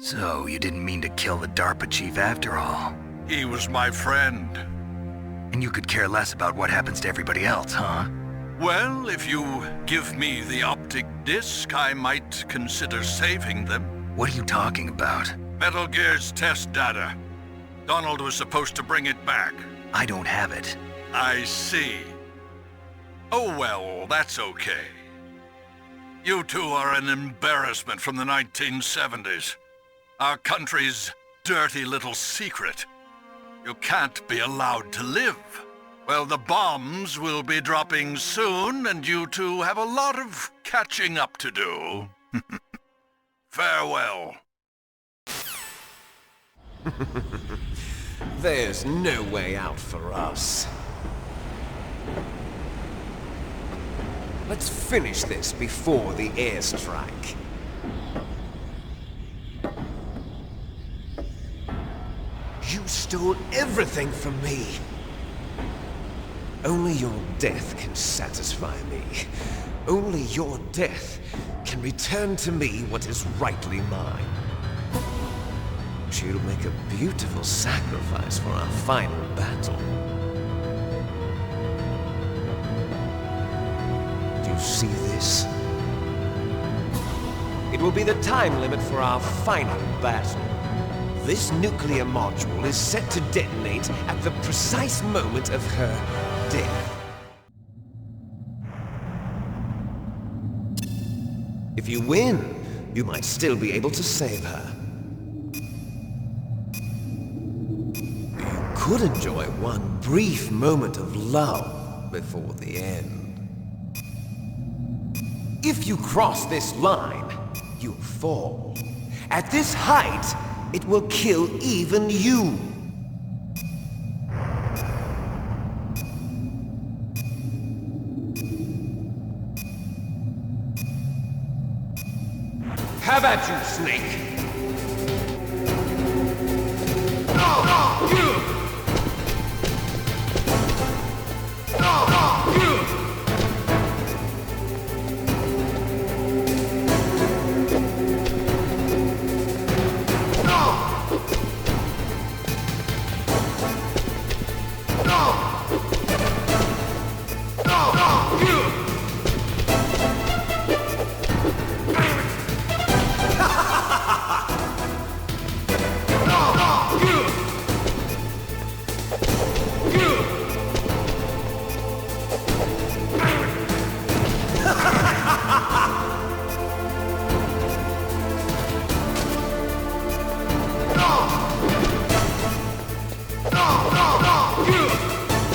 [SPEAKER 2] So, you didn't mean to kill the DARPA chief after all?
[SPEAKER 10] He was my friend.
[SPEAKER 2] And you could care less about what happens to everybody else, huh?
[SPEAKER 10] Well, if you give me the optic disc, I might consider saving them.
[SPEAKER 2] What are you talking about?
[SPEAKER 10] Metal Gear's test data. Donald was supposed to bring it back.
[SPEAKER 2] I don't have it.
[SPEAKER 10] I see. Oh well, that's okay. You two are an embarrassment from the 1970s. Our country's dirty little secret. You can't be allowed to live. Well, the bombs will be dropping soon, and you two have a lot of catching up to do. Farewell.
[SPEAKER 7] There's no way out for us. Let's finish this before the airstrike. You stole everything from me. Only your death can satisfy me. Only your death can return to me what is rightly mine. She'll make a beautiful sacrifice for our final battle. Do you see this? It will be the time limit for our final battle. This nuclear module is set to detonate at the precise moment of her death. If you win, you might still be able to save her. You could enjoy one brief moment of love before the end. If you cross this line, you'll fall. At this height, it will kill even you. Have at you, Snake!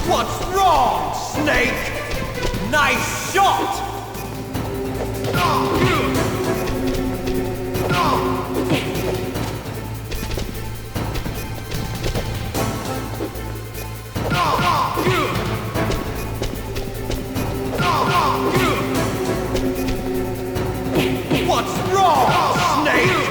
[SPEAKER 7] What's wrong, Snake? Nice shot! What's wrong, Snake?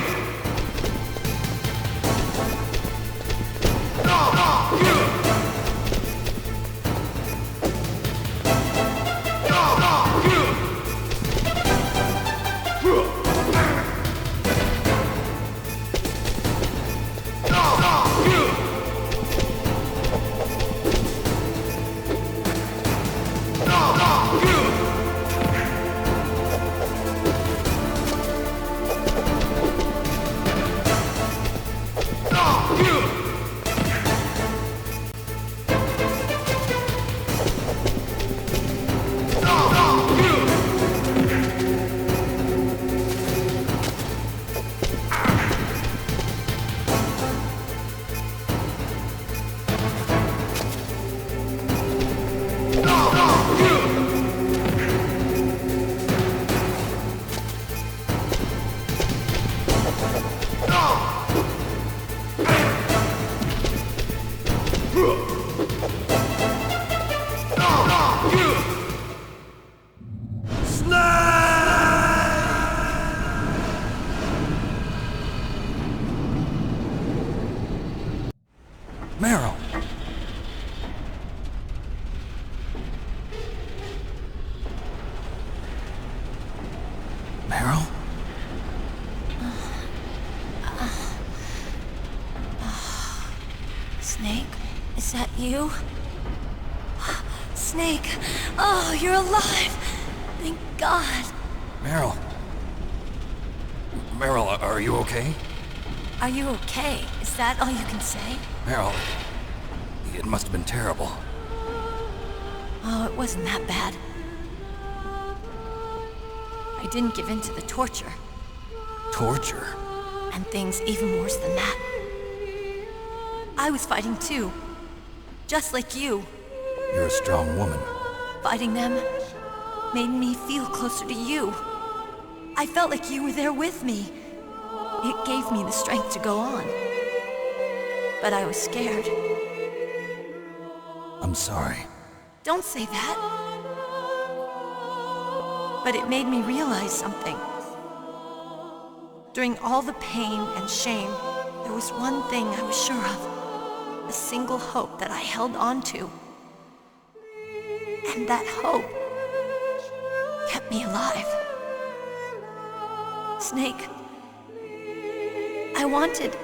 [SPEAKER 9] Meryl! Meryl?
[SPEAKER 11] Snake, is that you? Snake! Oh, you're alive! Thank God!
[SPEAKER 9] Meryl? Meryl, are you okay?
[SPEAKER 11] Are you okay? Is that all you can say?
[SPEAKER 9] Meryl, it must have been terrible.
[SPEAKER 11] Oh, it wasn't that bad. I didn't give in to the torture.
[SPEAKER 9] Torture?
[SPEAKER 11] And things even worse than that. I was fighting too. Just like you.
[SPEAKER 9] You're a strong woman.
[SPEAKER 11] Fighting them made me feel closer to you. I felt like you were there with me. It gave me the strength to go on. But I was scared.
[SPEAKER 9] I'm sorry.
[SPEAKER 11] Don't say that. But it made me realize something. During all the pain and shame, there was one thing I was sure of. A single hope that I held on to. And that hope kept me alive. Snake, I wanted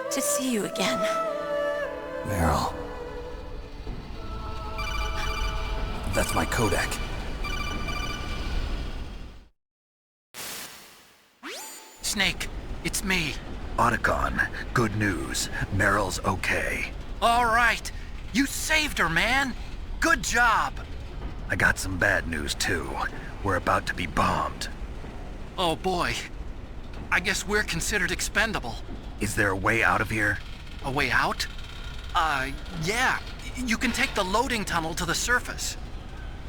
[SPEAKER 11] to see you again.
[SPEAKER 9] Meryl. That's my Kodak.
[SPEAKER 6] Snake, it's me.
[SPEAKER 2] Otacon, good news. Meryl's okay.
[SPEAKER 6] All right. You saved her, man. Good job.
[SPEAKER 2] I got some bad news, too. We're about to be bombed.
[SPEAKER 6] Oh boy. I guess we're considered expendable.
[SPEAKER 2] Is there a way out of here?
[SPEAKER 6] A way out? Yeah. You can take the loading tunnel to the surface.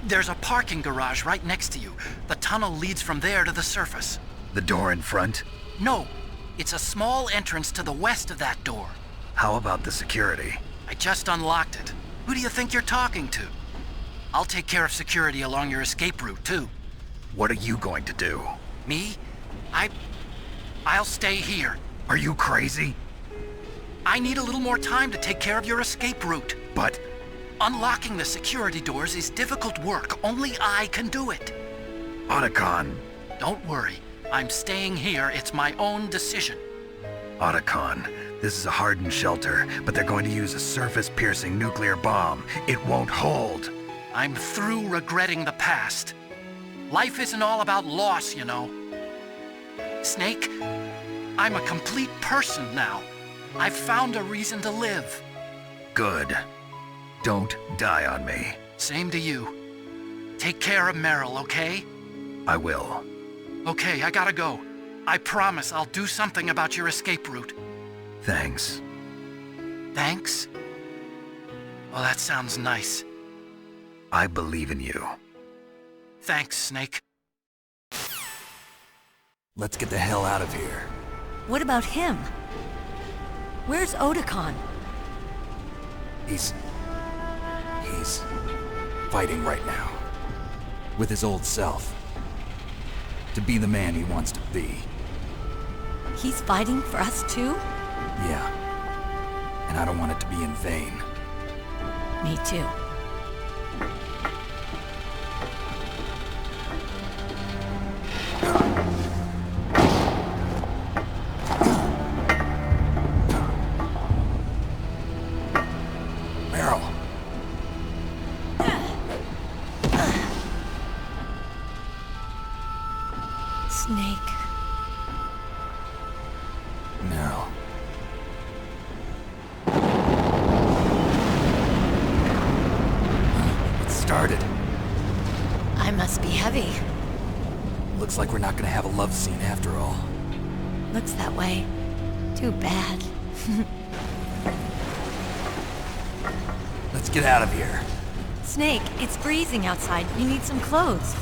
[SPEAKER 6] There's a parking garage right next to you. The tunnel leads from there to the surface.
[SPEAKER 2] The door in front?
[SPEAKER 6] No. It's a small entrance to the west of that door.
[SPEAKER 2] How about the security?
[SPEAKER 6] I just unlocked it. Who do you think you're talking to? I'll take care of security along your escape route, too.
[SPEAKER 2] What are you going to do?
[SPEAKER 6] Me? I'll stay here.
[SPEAKER 2] Are you crazy?
[SPEAKER 6] I need a little more time to take care of your escape route.
[SPEAKER 2] But...
[SPEAKER 6] unlocking the security doors is difficult work. Only I can do it.
[SPEAKER 2] Otacon.
[SPEAKER 6] Don't worry. I'm staying here. It's my own decision.
[SPEAKER 2] Otacon, this is a hardened shelter, but they're going to use a surface-piercing nuclear bomb. It won't hold.
[SPEAKER 6] I'm through regretting the past. Life isn't all about loss, you know. Snake, I'm a complete person now. I've found a reason to live.
[SPEAKER 2] Good. Don't die on me.
[SPEAKER 6] Same to you. Take care of Meryl, okay?
[SPEAKER 2] I will.
[SPEAKER 6] Okay, I gotta go. I promise I'll do something about your escape route.
[SPEAKER 2] Thanks.
[SPEAKER 6] Thanks? Well, that sounds nice.
[SPEAKER 2] I believe in you.
[SPEAKER 6] Thanks, Snake.
[SPEAKER 9] Let's get the hell out of here.
[SPEAKER 11] What about him? Where's Otacon?
[SPEAKER 9] He's fighting right now. With his old self. To be the man he wants to be.
[SPEAKER 11] He's fighting for us too?
[SPEAKER 9] Yeah. And I don't want it to be in vain.
[SPEAKER 11] Me too.
[SPEAKER 9] Meryl.
[SPEAKER 11] Snake.
[SPEAKER 9] Meryl. It started.
[SPEAKER 11] I must be heavy.
[SPEAKER 9] Looks like we're not gonna have a love scene after all.
[SPEAKER 11] Looks that way. Too bad.
[SPEAKER 9] Let's get out of here.
[SPEAKER 11] Snake, it's freezing outside. You need some clothes.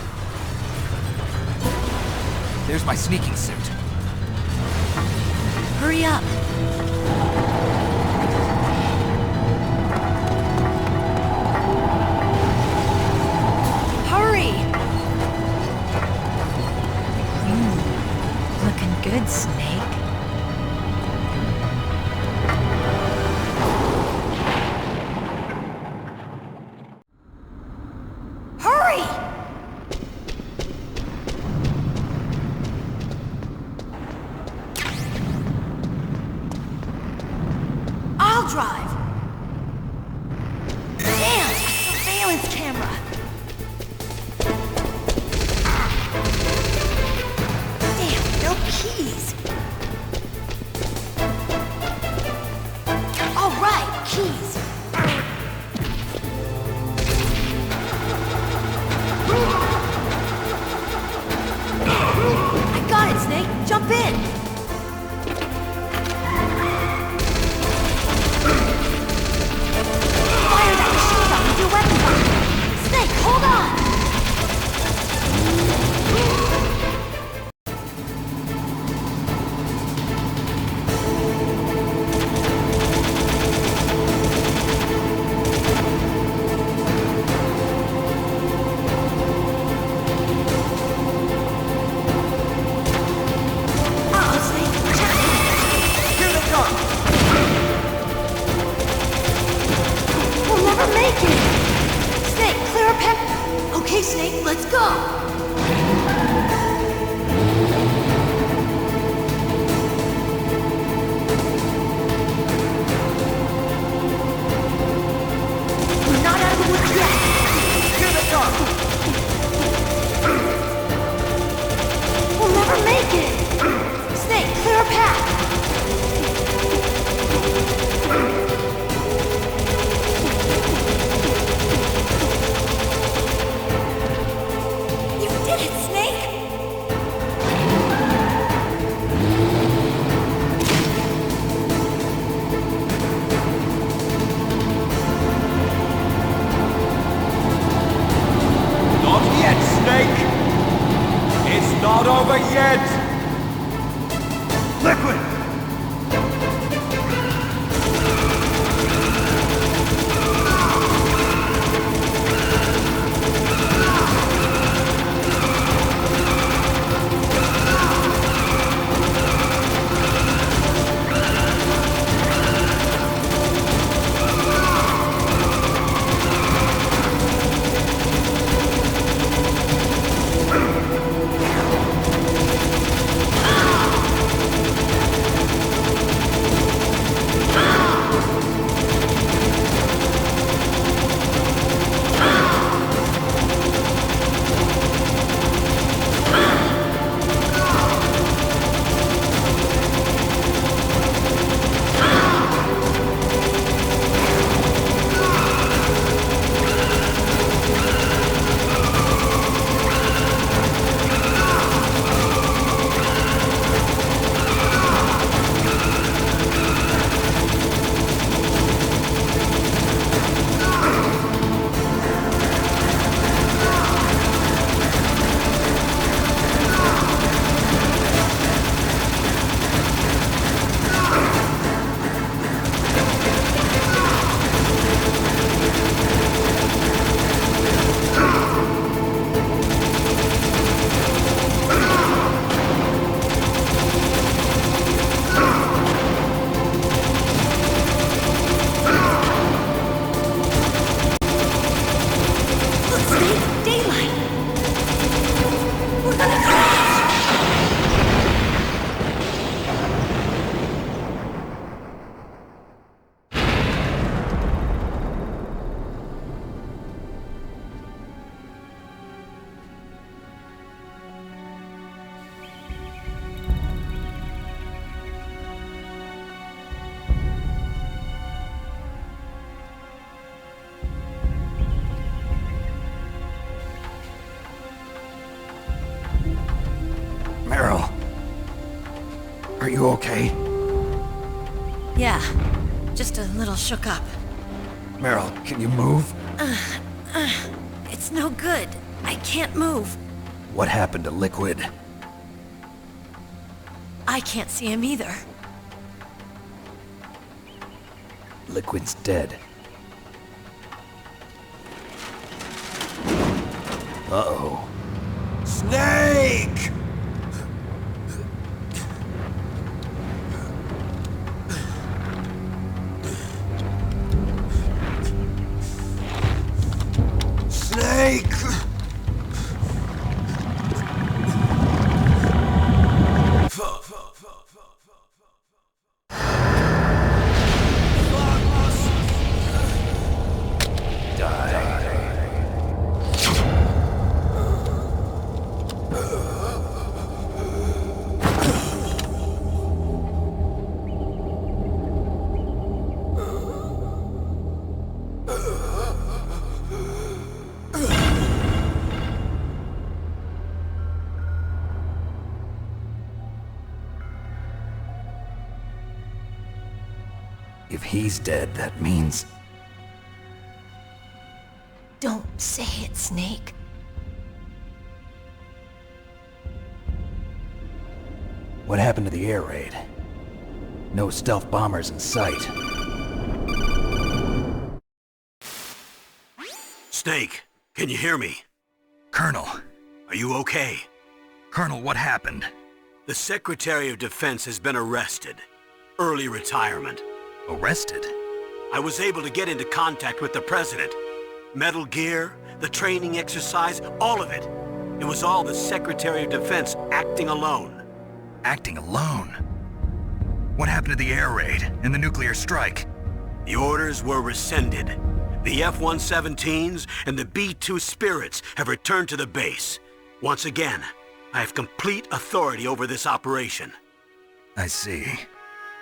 [SPEAKER 9] There's my sneaking suit.
[SPEAKER 11] Hurry up. Hurry! Looking good, Snake. Hurry! I'll drive. Damn, a surveillance camera. Damn, no keys. All right, keys. I got it, Snake. Jump in. Fire that machine gun with your weapon box. Snake, hold on. Uh-oh, Snake. Check it. Here they come. We'll never make it! Snake, clear a path. Okay, Snake, let's go! We're not out of the woods yet! Here they come! We'll never make it! Snake, clear a path! You
[SPEAKER 9] okay?
[SPEAKER 11] Yeah, just a little shook up.
[SPEAKER 9] Meryl, can you move?
[SPEAKER 11] It's no good. I can't move.
[SPEAKER 9] What happened to Liquid?
[SPEAKER 11] I can't see him either.
[SPEAKER 9] Liquid's dead. Uh-oh.
[SPEAKER 7] Snake! Snake!
[SPEAKER 9] If he's dead, that means...
[SPEAKER 11] Don't say it, Snake.
[SPEAKER 9] What happened to the air raid? No stealth bombers in sight.
[SPEAKER 3] Snake, can you hear me?
[SPEAKER 2] Colonel.
[SPEAKER 3] Are you okay?
[SPEAKER 2] Colonel, what happened?
[SPEAKER 3] The Secretary of Defense has been arrested. Early retirement.
[SPEAKER 2] Arrested?
[SPEAKER 3] I was able to get into contact with the President. Metal Gear, the training exercise, all of it. It was all the Secretary of Defense acting alone.
[SPEAKER 2] Acting alone? What happened to the air raid and the nuclear strike?
[SPEAKER 3] The orders were rescinded. The F-117s and the B-2 Spirits have returned to the base. Once again, I have complete authority over this operation.
[SPEAKER 2] I see.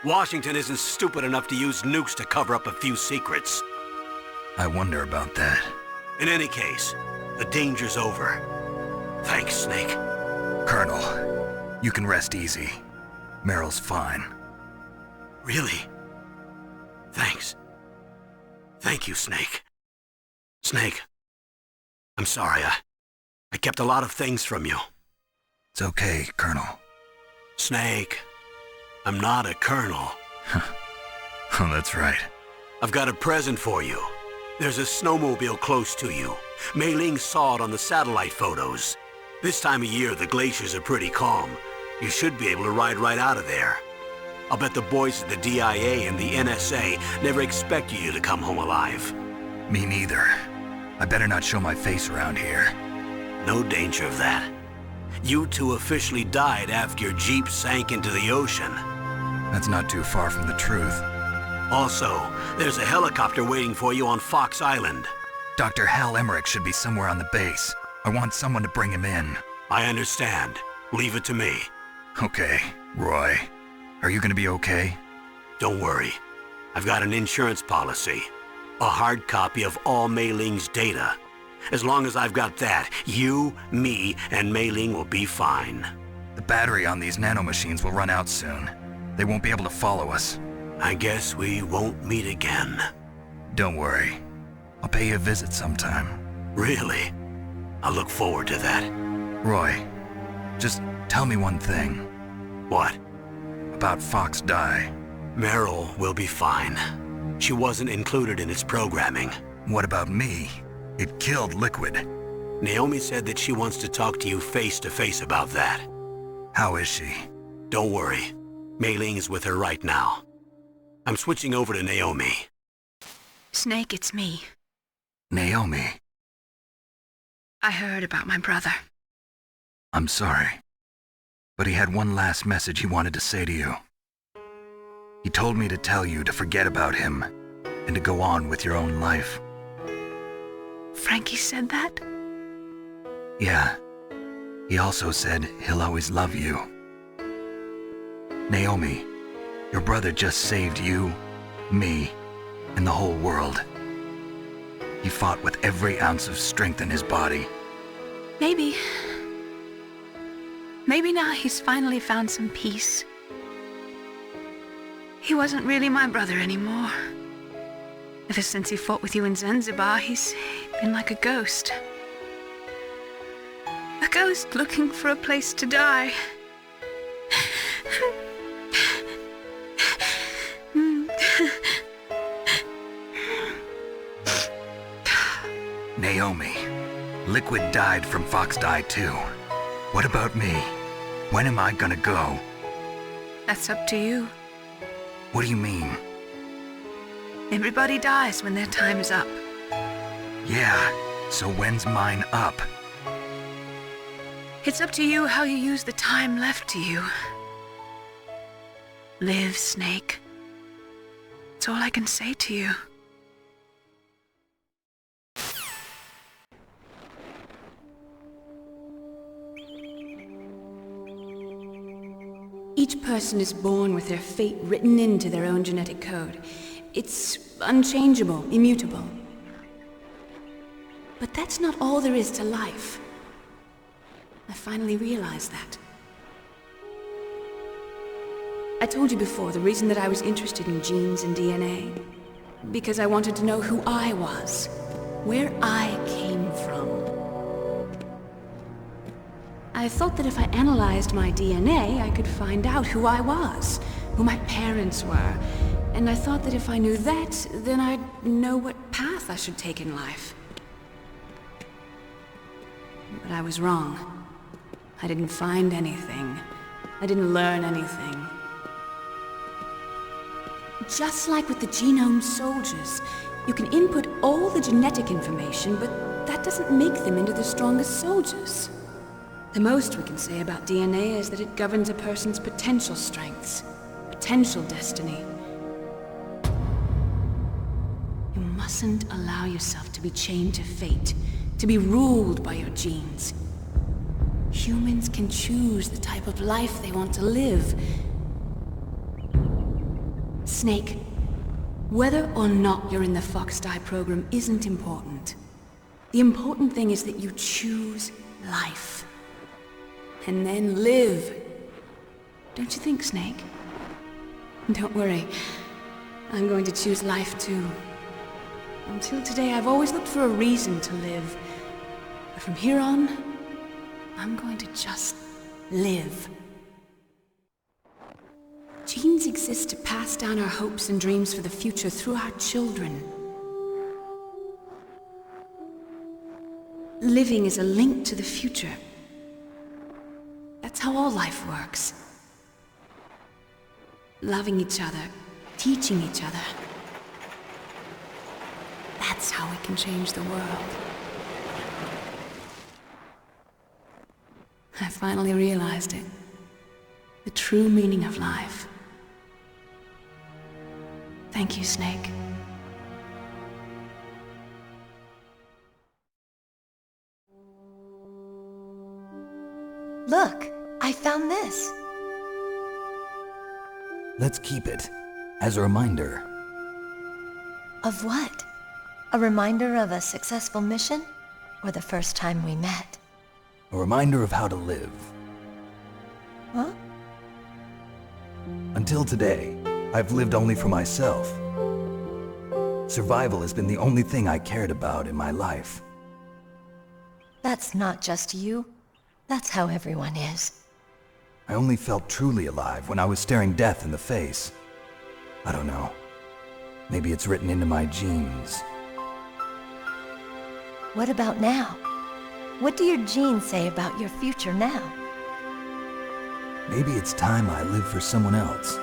[SPEAKER 3] Washington isn't stupid enough to use nukes to cover up a few secrets.
[SPEAKER 2] I wonder about that.
[SPEAKER 3] In any case, the danger's over. Thanks, Snake.
[SPEAKER 2] Colonel, you can rest easy. Meryl's fine.
[SPEAKER 3] Really? Thanks. Thank you, Snake. Snake, I'm sorry. I kept a lot of things from you.
[SPEAKER 2] It's okay, Colonel.
[SPEAKER 3] Snake, I'm not a colonel.
[SPEAKER 2] Oh, that's right.
[SPEAKER 3] I've got a present for you. There's a snowmobile close to you. Mei Ling saw it on the satellite photos. This time of year, the glaciers are pretty calm. You should be able to ride right out of there. I'll bet the boys at the DIA and the NSA never expected you to come home alive.
[SPEAKER 2] Me neither. I better not show my face around here.
[SPEAKER 3] No danger of that. You two officially died after your Jeep sank into the ocean.
[SPEAKER 2] That's not too far from the truth.
[SPEAKER 3] Also, there's a helicopter waiting for you on Fox Island.
[SPEAKER 2] Dr. Hal Emmerich should be somewhere on the base. I want someone to bring him in.
[SPEAKER 3] I understand. Leave it to me.
[SPEAKER 2] Okay, Roy. Are you gonna be okay?
[SPEAKER 3] Don't worry. I've got an insurance policy. A hard copy of all Mei Ling's data. As long as I've got that, you, me, and Mei Ling will be fine.
[SPEAKER 2] The battery on these nanomachines will run out soon. They won't be able to follow us.
[SPEAKER 3] I guess we won't meet again.
[SPEAKER 2] Don't worry. I'll pay you a visit sometime.
[SPEAKER 3] Really? I look forward to that.
[SPEAKER 2] Roy, just tell me one thing.
[SPEAKER 3] What?
[SPEAKER 2] About Fox Die.
[SPEAKER 3] Meryl will be fine. She wasn't included in its programming.
[SPEAKER 2] What about me? It killed Liquid.
[SPEAKER 3] Naomi said that she wants to talk to you face to face about that.
[SPEAKER 2] How is she?
[SPEAKER 3] Don't worry. Mei Ling is with her right now. I'm switching over to Naomi.
[SPEAKER 5] Snake, it's me.
[SPEAKER 2] Naomi.
[SPEAKER 5] I heard about my brother.
[SPEAKER 2] I'm sorry. But he had one last message he wanted to say to you. He told me to tell you to forget about him and to go on with your own life.
[SPEAKER 5] Frankie said that?
[SPEAKER 2] Yeah. He also said he'll always love you. Naomi, your brother just saved you, me, and the whole world. He fought with every ounce of strength in his body.
[SPEAKER 5] Maybe now he's finally found some peace. He wasn't really my brother anymore. Ever since he fought with you in Zanzibar, he's been like a ghost. A ghost looking for a place to die.
[SPEAKER 2] Naomi, Liquid died from Fox Die too. What about me? When am I gonna go?
[SPEAKER 5] That's up to you.
[SPEAKER 2] What do you mean?
[SPEAKER 5] Everybody dies when their time is up.
[SPEAKER 2] Yeah, so when's mine up?
[SPEAKER 5] It's up to you how you use the time left to you. Live, Snake. That's all I can say to you. Each person is born with their fate written into their own genetic code. It's unchangeable, immutable. But that's not all there is to life. I finally realized that. I told you before the reason that I was interested in genes and DNA. Because I wanted to know who I was, where I came from. I thought that if I analyzed my DNA, I could find out who I was, who my parents were. And I thought that if I knew that, then I'd know what path I should take in life. But I was wrong. I didn't find anything. I didn't learn anything. Just like with the genome soldiers, you can input all the genetic information, but that doesn't make them into the strongest soldiers. The most we can say about DNA is that it governs a person's potential strengths, potential destiny. You mustn't allow yourself to be chained to fate, to be ruled by your genes. Humans can choose the type of life they want to live. Snake, whether or not you're in the Fox Die program isn't important. The important thing is that you choose life. And then live. Don't you think, Snake? Don't worry. I'm going to choose life too. Until today, I've always looked for a reason to live. But from here on, I'm going to just live. Genes exist to pass down our hopes and dreams for the future through our children. Living is a link to the future. That's how all life works. Loving each other, teaching each other. That's how we can change the world. I finally realized it. The true meaning of life. Thank you, Snake.
[SPEAKER 11] Look, I found this.
[SPEAKER 2] Let's keep it as a reminder.
[SPEAKER 11] Of what? A reminder of a successful mission? Or the first time we met?
[SPEAKER 2] A reminder of how to live.
[SPEAKER 11] Huh?
[SPEAKER 2] Until today, I've lived only for myself. Survival has been the only thing I cared about in my life.
[SPEAKER 11] That's not just you. That's how everyone is.
[SPEAKER 2] I only felt truly alive when I was staring death in the face. I don't know. Maybe it's written into my genes.
[SPEAKER 11] What about now? What do your genes say about your future now?
[SPEAKER 2] Maybe it's time I live for someone else.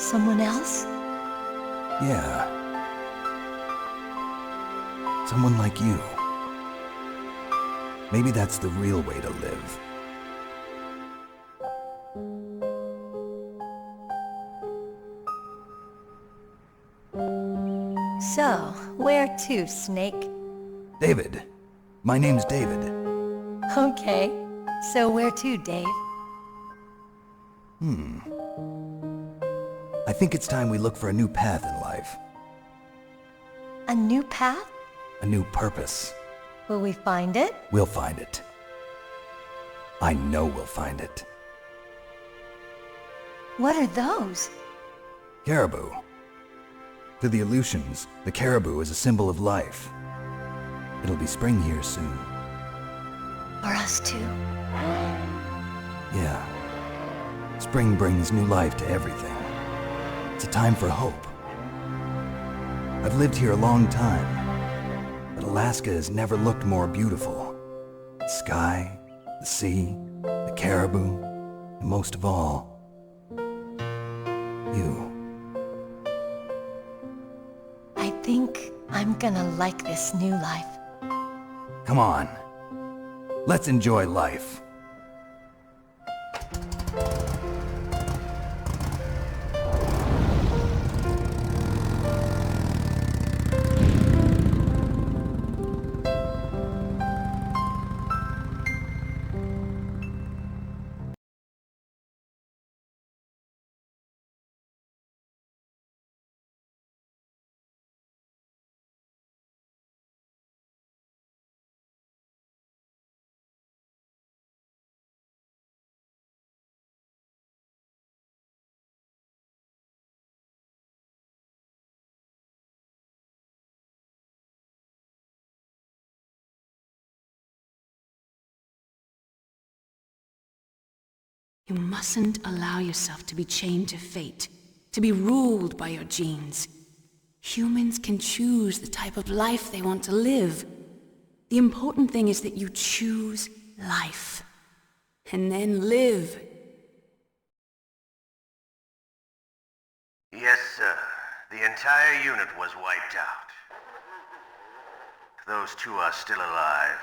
[SPEAKER 11] Someone else?
[SPEAKER 2] Yeah. Someone like you. Maybe that's the real way to live.
[SPEAKER 11] So, where to, Snake?
[SPEAKER 2] David. My name's David.
[SPEAKER 11] Okay. So where to, Dave?
[SPEAKER 2] I think it's time we look for a new path in life.
[SPEAKER 11] A new path?
[SPEAKER 2] A new purpose.
[SPEAKER 11] Will we find it?
[SPEAKER 2] We'll find it. I know we'll find it.
[SPEAKER 11] What are those?
[SPEAKER 9] Caribou. To the Aleutians, the caribou is a symbol of life. It'll be spring here soon.
[SPEAKER 11] For us too.
[SPEAKER 9] Yeah. Spring brings new life to everything. It's a time for hope. I've lived here a long time, but Alaska has never looked more beautiful. The sky, the sea, the caribou, and most of all, you.
[SPEAKER 11] I think I'm gonna like this new life.
[SPEAKER 9] Come on. Let's enjoy life.
[SPEAKER 5] You mustn't allow yourself to be chained to fate, to be ruled by your genes. Humans can choose the type of life they want to live. The important thing is that you choose life, and then live.
[SPEAKER 4] Yes, sir. The entire unit was wiped out. Those two are still alive.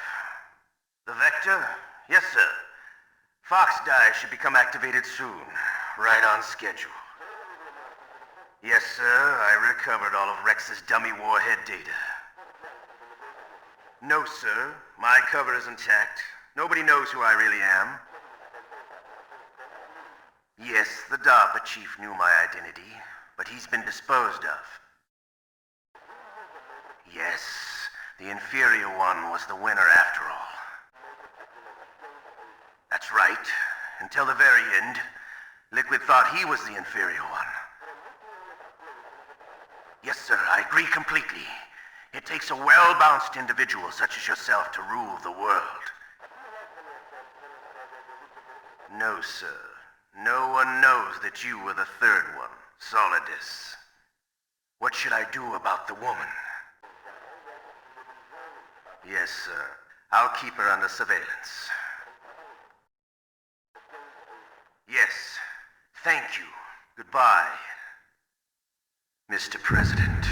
[SPEAKER 4] The Vector? Yes, sir. Fox Die should become activated soon, right on schedule. Yes, sir, I recovered all of Rex's dummy warhead data. No, sir, my cover is intact. Nobody knows who I really am. Yes, the DARPA chief knew my identity, but he's been disposed of. Yes, the inferior one was the winner after all. That's right. Until the very end, Liquid thought he was the inferior one. Yes, sir, I agree completely. It takes a well-balanced individual such as yourself to rule the world. No, sir. No one knows that you were the third one, Solidus. What should I do about the woman? Yes, sir. I'll keep her under surveillance. Yes. Thank you. Goodbye, Mr. President.